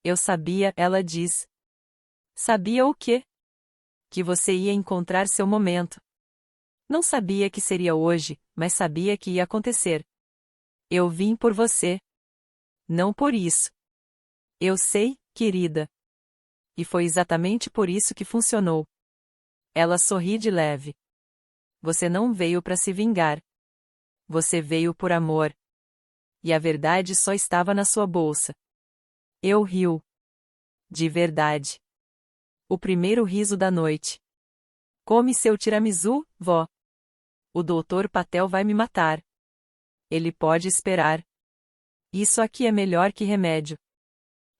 Eu sabia, ela diz. Sabia o quê? Que você ia encontrar seu momento. Não sabia que seria hoje, mas sabia que ia acontecer. Eu vim por você. Não por isso. Eu sei, querida. E foi exatamente por isso que funcionou. Ela sorri de leve. Você não veio para se vingar. Você veio por amor. E a verdade só estava na sua bolsa. Eu rio. De verdade. O primeiro riso da noite. Come seu tiramisu, vó. O doutor Patel vai me matar. Ele pode esperar. Isso aqui é melhor que remédio.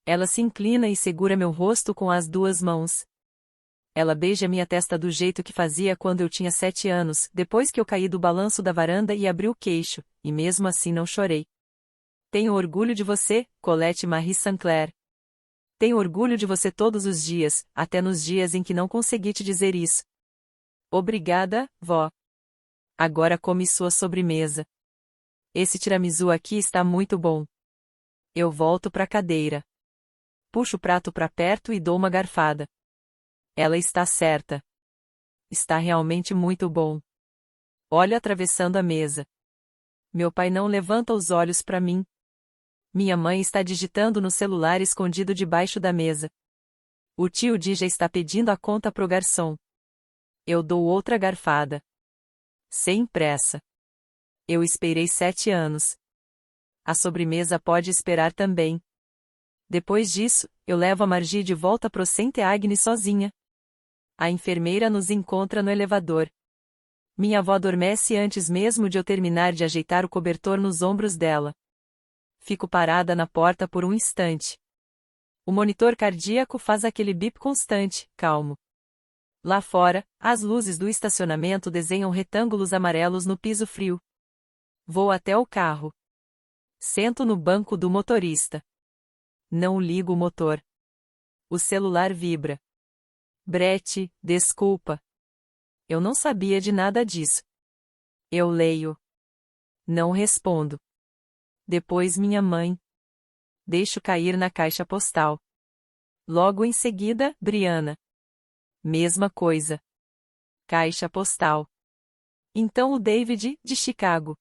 Ela se inclina e segura meu rosto com as 2 mãos. Ela beija minha testa do jeito que fazia quando eu tinha 7 anos, depois que eu caí do balanço da varanda e abri o queixo, e mesmo assim não chorei. Tenho orgulho de você, Colette Marie Sinclair. Tenho orgulho de você todos os dias, até nos dias em que não consegui te dizer isso. Obrigada, vó. Agora come sua sobremesa. Esse tiramisu aqui está muito bom. Eu volto para a cadeira. Puxo o prato para perto e dou uma garfada. Ela está certa. Está realmente muito bom. Olho atravessando a mesa. Meu pai não levanta os olhos para mim. Minha mãe está digitando no celular escondido debaixo da mesa. O tio Di já está pedindo a conta pro garçom. Eu dou outra garfada. Sem pressa. Eu esperei 7 anos. A sobremesa pode esperar também. Depois disso, eu levo a Margie de volta pro St. Agnes sozinha. A enfermeira nos encontra no elevador. Minha avó adormece antes mesmo de eu terminar de ajeitar o cobertor nos ombros dela. Fico parada na porta por um instante. O monitor cardíaco faz aquele bip constante, calmo. Lá fora, as luzes do estacionamento desenham retângulos amarelos no piso frio. Vou até o carro. Sento no banco do motorista. Não ligo o motor. O celular vibra. Brett, desculpa. Eu não sabia de nada disso. Eu leio. Não respondo. Depois minha mãe. Deixo cair na caixa postal. Logo em seguida, Brianna. Mesma coisa. Caixa postal. Então o David, de Chicago.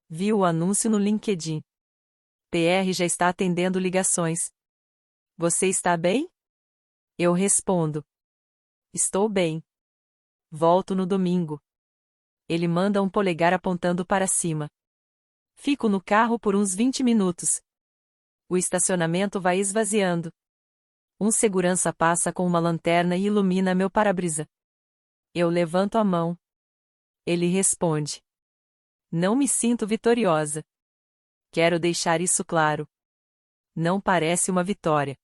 Viu o anúncio no LinkedIn. PR já está atendendo ligações. Você está bem? Eu respondo. Estou bem. Volto no domingo. Ele manda um polegar apontando para cima. Fico no carro por uns 20 minutos. O estacionamento vai esvaziando. Um segurança passa com uma lanterna e ilumina meu para-brisa. Eu levanto a mão. Ele responde. Não me sinto vitoriosa. Quero deixar isso claro. Não parece uma vitória.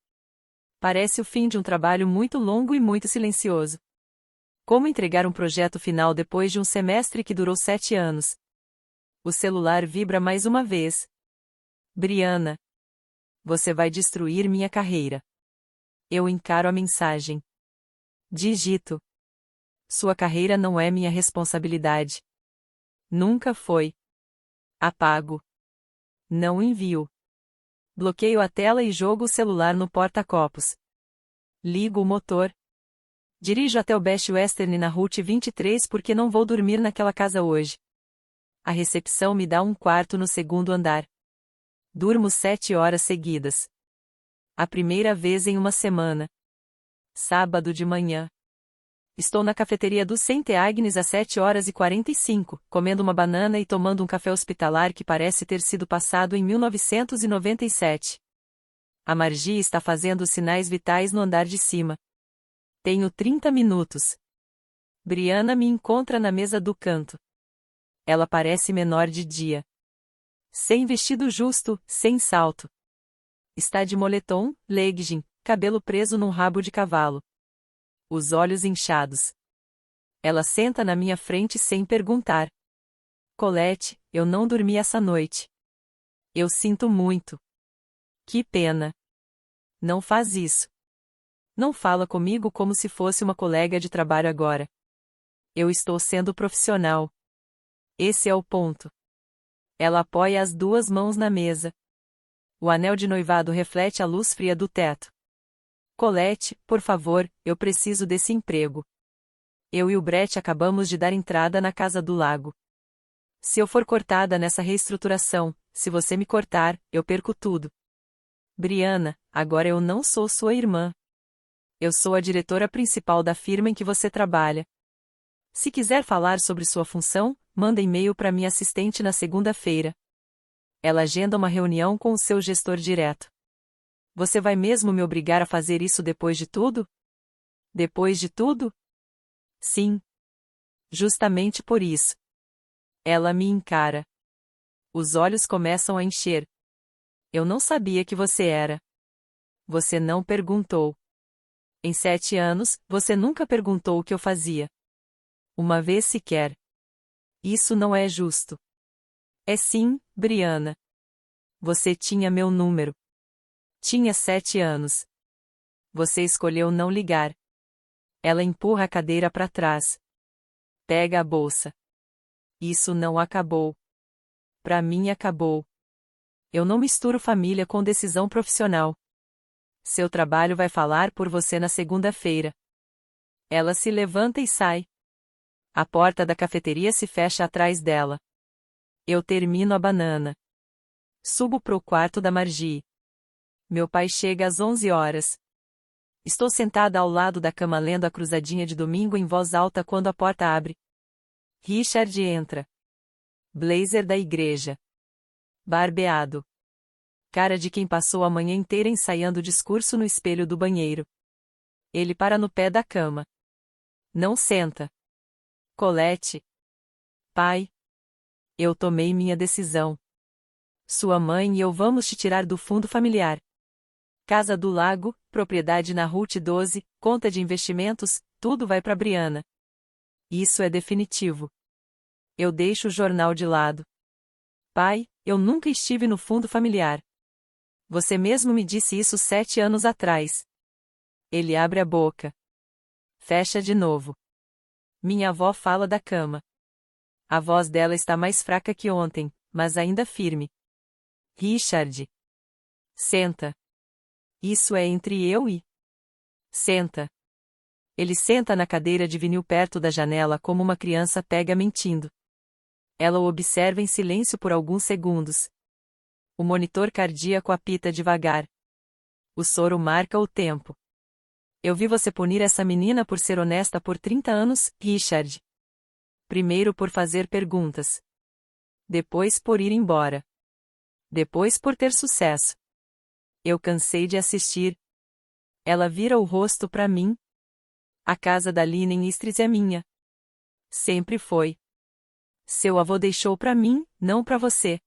Parece o fim de um trabalho muito longo e muito silencioso. Como entregar um projeto final depois de um semestre que durou 7 anos? O celular vibra mais uma vez. Brianna. Você vai destruir minha carreira. Eu encaro a mensagem. Digito. Sua carreira não é minha responsabilidade. Nunca foi. Apago. Não envio. Bloqueio a tela e jogo o celular no porta-copos. Ligo o motor. Dirijo até o Best Western na Route 23 porque não vou dormir naquela casa hoje. A recepção me dá um quarto no segundo andar. Durmo 7 horas seguidas. A primeira vez em uma semana. Sábado de manhã. Estou na cafeteria do St. Agnes às 7h45, comendo uma banana e tomando um café hospitalar que parece ter sido passado em 1997. A Margie está fazendo os sinais vitais no andar de cima. Tenho 30 minutos. Brianna me encontra na mesa do canto. Ela parece menor de dia. Sem vestido justo, sem salto. Está de moletom, legging, cabelo preso num rabo de cavalo. Os olhos inchados. Ela senta na minha frente sem perguntar. Colette, eu não dormi essa noite. Eu sinto muito. Que pena. Não faz isso. Não fala comigo como se fosse uma colega de trabalho agora. Eu estou sendo profissional. Esse é o ponto. Ela apoia as 2 mãos na mesa. O anel de noivado reflete a luz fria do teto. Colette, por favor, eu preciso desse emprego. Eu e o Brett acabamos de dar entrada na Casa do Lago. Se eu for cortada nessa reestruturação, se você me cortar, eu perco tudo. Brianna, agora eu não sou sua irmã. Eu sou a diretora principal da firma em que você trabalha. Se quiser falar sobre sua função, manda e-mail para minha assistente na segunda-feira. Ela agenda uma reunião com o seu gestor direto. Você vai mesmo me obrigar a fazer isso depois de tudo? Depois de tudo? Sim. Justamente por isso. Ela me encara. Os olhos começam a encher. Eu não sabia que você era. Você não perguntou. Em 7 anos, você nunca perguntou o que eu fazia. Uma vez sequer. Isso não é justo. É sim, Brianna. Você tinha meu número. Tinha 7 anos. Você escolheu não ligar. Ela empurra a cadeira para trás. Pega a bolsa. Isso não acabou. Pra mim acabou. Eu não misturo família com decisão profissional. Seu trabalho vai falar por você na segunda-feira. Ela se levanta e sai. A porta da cafeteria se fecha atrás dela. Eu termino a banana. Subo pro quarto da Margie. Meu pai chega às 11 horas. Estou sentada ao lado da cama lendo a cruzadinha de domingo em voz alta quando a porta abre. Richard entra. Blazer da igreja. Barbeado. Cara de quem passou a manhã inteira ensaiando o discurso no espelho do banheiro. Ele para no pé da cama. Não senta. Colette. Pai. Eu tomei minha decisão. Sua mãe e eu vamos te tirar do fundo familiar. Casa do Lago, propriedade na Route 12, conta de investimentos, tudo vai para Briana. Isso é definitivo. Eu deixo o jornal de lado. Pai, eu nunca estive no fundo familiar. Você mesmo me disse isso 7 anos atrás. Ele abre a boca. Fecha de novo. Minha avó fala da cama. A voz dela está mais fraca que ontem, mas ainda firme. Richard. Senta. Isso é entre eu e... Senta. Ele senta na cadeira de vinil perto da janela como uma criança pega mentindo. Ela o observa em silêncio por alguns segundos. O monitor cardíaco apita devagar. O soro marca o tempo. Eu vi você punir essa menina por ser honesta por 30 anos, Richard. Primeiro por fazer perguntas. Depois por ir embora. Depois por ter sucesso. Eu cansei de assistir. Ela vira o rosto para mim. A casa da Linen Istris é minha. Sempre foi. Seu avô deixou para mim, não para você.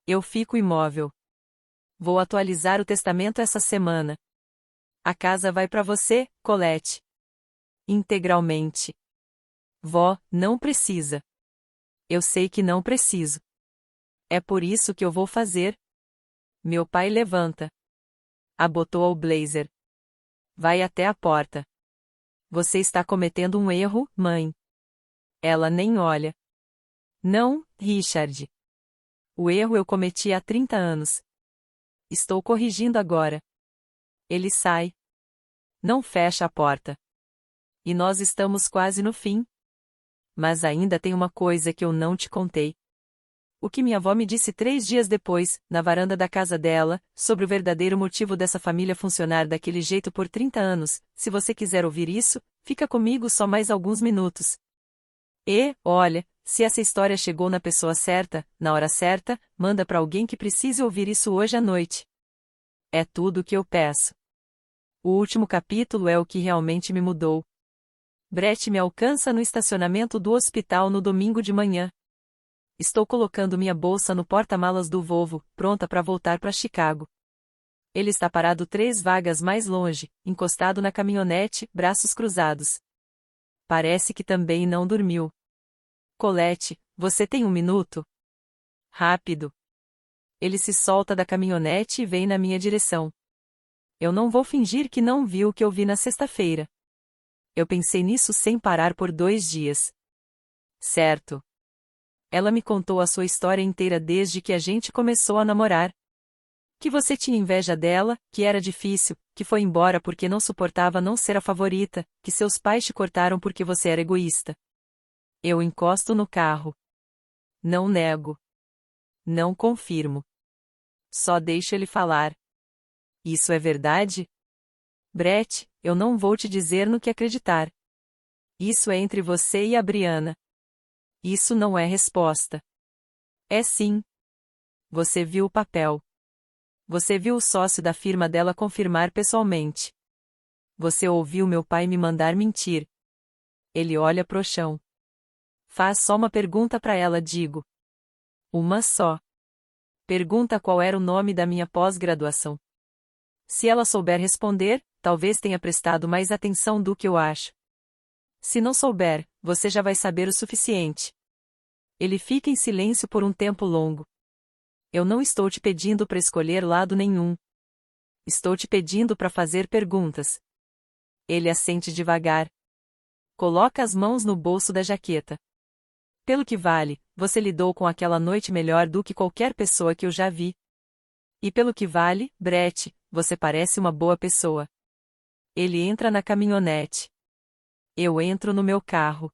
Eu fico imóvel. Vou atualizar o testamento essa semana. A casa vai para você, Colette. Integralmente. Vó, não precisa. Eu sei que não preciso. É por isso que eu vou fazer. Meu pai levanta. Abotoa o blazer. Vai até a porta. Você está cometendo um erro, mãe. Ela nem olha. Não, Richard. O erro eu cometi há 30 anos. Estou corrigindo agora. Ele sai. Não fecha a porta. E nós estamos quase no fim. Mas ainda tem uma coisa que eu não te contei. O que minha avó me disse 3 dias depois, na varanda da casa dela, sobre o verdadeiro motivo dessa família funcionar daquele jeito por 30 anos. Se você quiser ouvir isso, fica comigo só mais alguns minutos. E, olha, se essa história chegou na pessoa certa, na hora certa, manda para alguém que precise ouvir isso hoje à noite. É tudo o que eu peço. O último capítulo é o que realmente me mudou. Brett me alcança no estacionamento do hospital no domingo de manhã. Estou colocando minha bolsa no porta-malas do Volvo, pronta para voltar para Chicago. Ele está parado 3 vagas mais longe, encostado na caminhonete, braços cruzados. Parece que também não dormiu. Colette, você tem 1 minuto? Rápido. Ele se solta da caminhonete e vem na minha direção. Eu não vou fingir que não vi o que eu vi na sexta-feira. Eu pensei nisso sem parar por 2 dias. Certo. Ela me contou a sua história inteira desde que a gente começou a namorar. Que você tinha inveja dela, que era difícil, que foi embora porque não suportava não ser a favorita, que seus pais te cortaram porque você era egoísta. Eu encosto no carro. Não nego. Não confirmo. Só deixo ele falar. Isso é verdade? Brett, eu não vou te dizer no que acreditar. Isso é entre você e a Briana. Isso não é resposta. É sim. Você viu o papel. Você viu o sócio da firma dela confirmar pessoalmente. Você ouviu meu pai me mandar mentir. Ele olha pro chão. Faz só uma pergunta para ela, digo. Uma só. Pergunta qual era o nome da minha pós-graduação. Se ela souber responder, talvez tenha prestado mais atenção do que eu acho. Se não souber, você já vai saber o suficiente. Ele fica em silêncio por um tempo longo. Eu não estou te pedindo para escolher lado nenhum. Estou te pedindo para fazer perguntas. Ele assente devagar. Coloca as mãos no bolso da jaqueta. Pelo que vale, você lidou com aquela noite melhor do que qualquer pessoa que eu já vi. E pelo que vale, Brett, você parece uma boa pessoa. Ele entra na caminhonete. Eu entro no meu carro.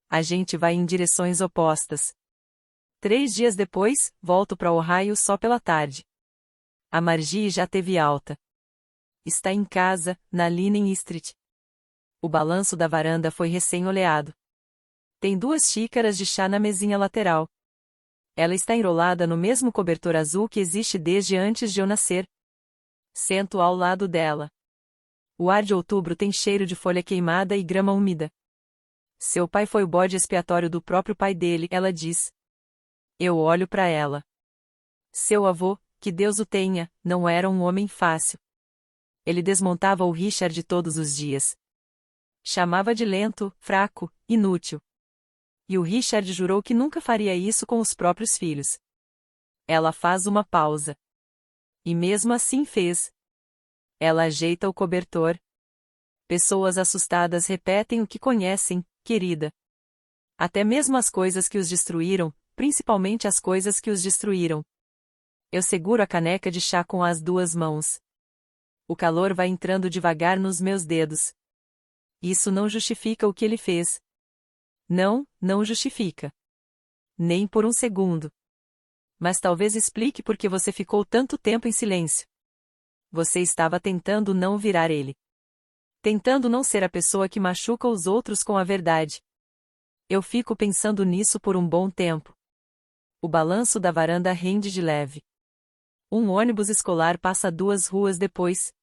A gente vai em direções opostas. 3 dias depois, volto para Ohio só pela tarde. A Margie já teve alta. Está em casa, na Linen Street. O balanço da varanda foi recém-oleado. Tem 2 xícaras de chá na mesinha lateral. Ela está enrolada no mesmo cobertor azul que existe desde antes de eu nascer. Sento ao lado dela. O ar de outubro tem cheiro de folha queimada e grama úmida. Seu pai foi o bode expiatório do próprio pai dele, ela diz. Eu olho para ela. Seu avô, que Deus o tenha, não era um homem fácil. Ele desmontava o Richard todos os dias. Chamava de lento, fraco, inútil. E o Richard jurou que nunca faria isso com os próprios filhos. Ela faz uma pausa. E mesmo assim fez. Ela ajeita o cobertor. Pessoas assustadas repetem o que conhecem, querida. Até mesmo as coisas que os destruíram, principalmente as coisas que os destruíram. Eu seguro a caneca de chá com as 2 mãos. O calor vai entrando devagar nos meus dedos. Isso não justifica o que ele fez. Não, não justifica. Nem por um segundo. Mas talvez explique por que você ficou tanto tempo em silêncio. Você estava tentando não virar ele. Tentando não ser a pessoa que machuca os outros com a verdade. Eu fico pensando nisso por um bom tempo. O balanço da varanda rende de leve. Um ônibus escolar passa 2 ruas depois.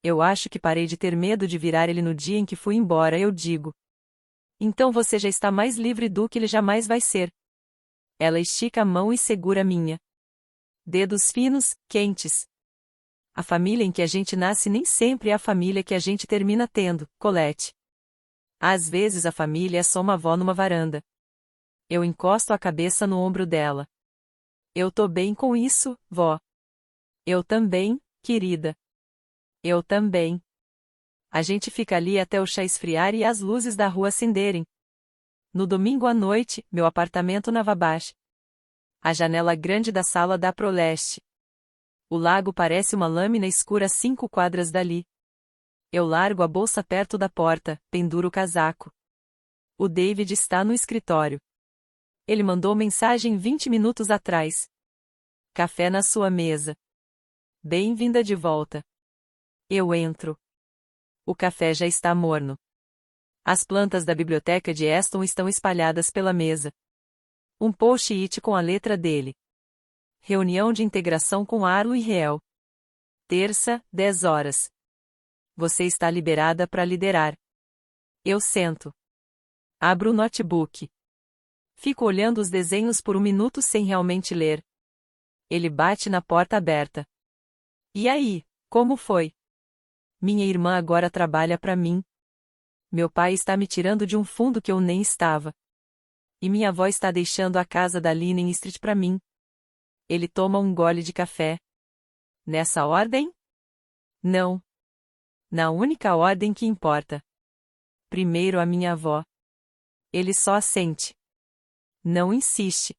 Eu acho que parei de ter medo de virar ele no dia em que fui embora, eu digo. Então você já está mais livre do que ele jamais vai ser. Ela estica a mão e segura a minha. Dedos finos, quentes. A família em que a gente nasce nem sempre é a família que a gente termina tendo, Colette. Às vezes a família é só uma avó numa varanda. Eu encosto a cabeça no ombro dela. Eu tô bem com isso, vó. Eu também, querida. Eu também. A gente fica ali até o chá esfriar e as luzes da rua acenderem. No domingo à noite, meu apartamento na Wabash. A janela grande da sala dá pro leste. O lago parece uma lâmina escura 5 quadras dali. Eu largo a bolsa perto da porta, penduro o casaco. O David está no escritório. Ele mandou mensagem 20 minutos atrás. Café na sua mesa. Bem-vinda de volta. Eu entro. O café já está morno. As plantas da biblioteca de Aston estão espalhadas pela mesa. Um post-it com a letra dele. Reunião de integração com Arlo e Riel. Terça, 10 horas. Você está liberada para liderar. Eu sento. Abro o notebook. Fico olhando os desenhos por um minuto sem realmente ler. Ele bate na porta aberta. E aí, como foi? Minha irmã agora trabalha para mim. Meu pai está me tirando de um fundo que eu nem estava. E minha avó está deixando a casa da Linen Street para mim. Ele toma um gole de café. Nessa ordem? Não. Na única ordem que importa. Primeiro a minha avó. Ele só assente. Não insiste.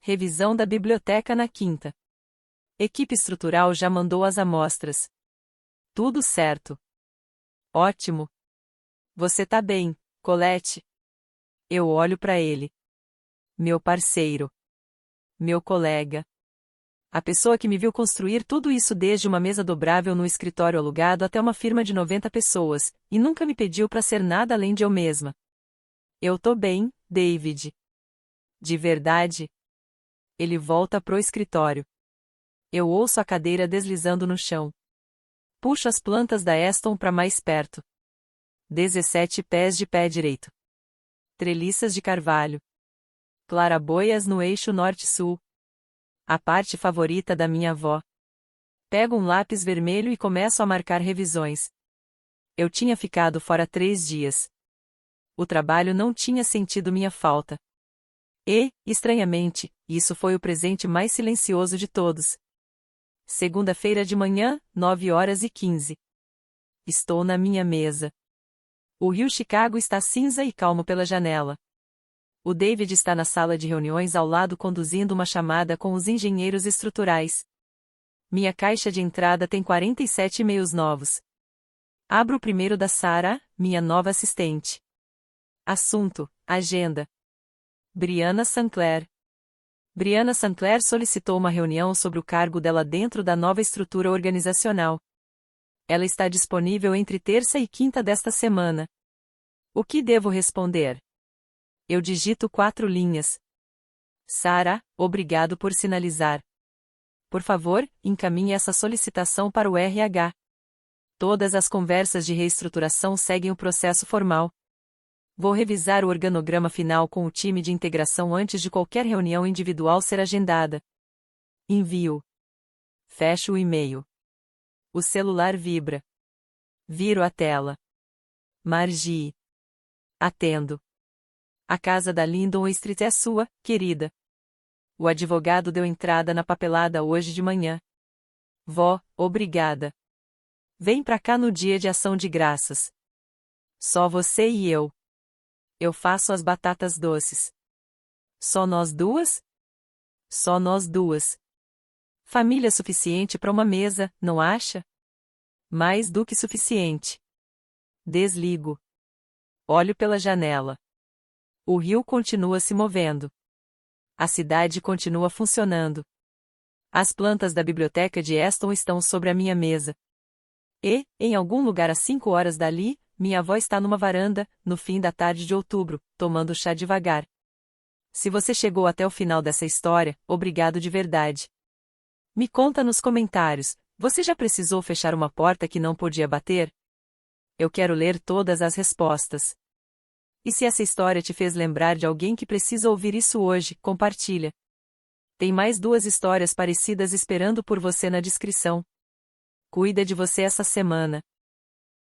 Revisão da biblioteca na quinta. Equipe estrutural já mandou as amostras. Tudo certo. Ótimo. Você tá bem, Colette? Eu olho para ele. Meu parceiro. Meu colega. A pessoa que me viu construir tudo isso desde uma mesa dobrável no escritório alugado até uma firma de 90 pessoas, e nunca me pediu para ser nada além de eu mesma. Eu tô bem, David. De verdade? Ele volta pro escritório. Eu ouço a cadeira deslizando no chão. Puxo as plantas da Aston para mais perto. 17 pés de pé direito. Treliças de carvalho. Claraboias no eixo norte-sul. A parte favorita da minha avó. Pego um lápis vermelho e começo a marcar revisões. Eu tinha ficado fora 3 dias. O trabalho não tinha sentido minha falta. E, estranhamente, isso foi o presente mais silencioso de todos. Segunda-feira de manhã, 9h15. Estou na minha mesa. O rio Chicago está cinza e calmo pela janela. O David está na sala de reuniões ao lado conduzindo uma chamada com os engenheiros estruturais. Minha caixa de entrada tem 47 e-mails novos. Abro o primeiro da Sarah, minha nova assistente. Assunto: Agenda. Brianna Sinclair. Brianna Sinclair solicitou uma reunião sobre o cargo dela dentro da nova estrutura organizacional. Ela está disponível entre terça e quinta desta semana. O que devo responder? Eu digito 4 linhas. Sarah, obrigado por sinalizar. Por favor, encaminhe essa solicitação para o RH. Todas as conversas de reestruturação seguem o processo formal. Vou revisar o organograma final com o time de integração antes de qualquer reunião individual ser agendada. Envio. Fecho o e-mail. O celular vibra. Viro a tela. Margie. Atendo. A casa da Lyndon Street é sua, querida. O advogado deu entrada na papelada hoje de manhã. Vó, obrigada. Vem pra cá no dia de ação de graças. Só você e eu. Eu faço as batatas doces. Só nós duas? Só nós duas. Família suficiente para uma mesa, não acha? Mais do que suficiente. Desligo. Olho pela janela. O rio continua se movendo. A cidade continua funcionando. As plantas da biblioteca de Aston estão sobre a minha mesa. E, em algum lugar a 5 horas dali, minha avó está numa varanda, no fim da tarde de outubro, tomando chá devagar. Se você chegou até o final dessa história, obrigado de verdade. Me conta nos comentários, você já precisou fechar uma porta que não podia bater? Eu quero ler todas as respostas. E se essa história te fez lembrar de alguém que precisa ouvir isso hoje, compartilha. Tem mais 2 histórias parecidas esperando por você na descrição. Cuida de você essa semana.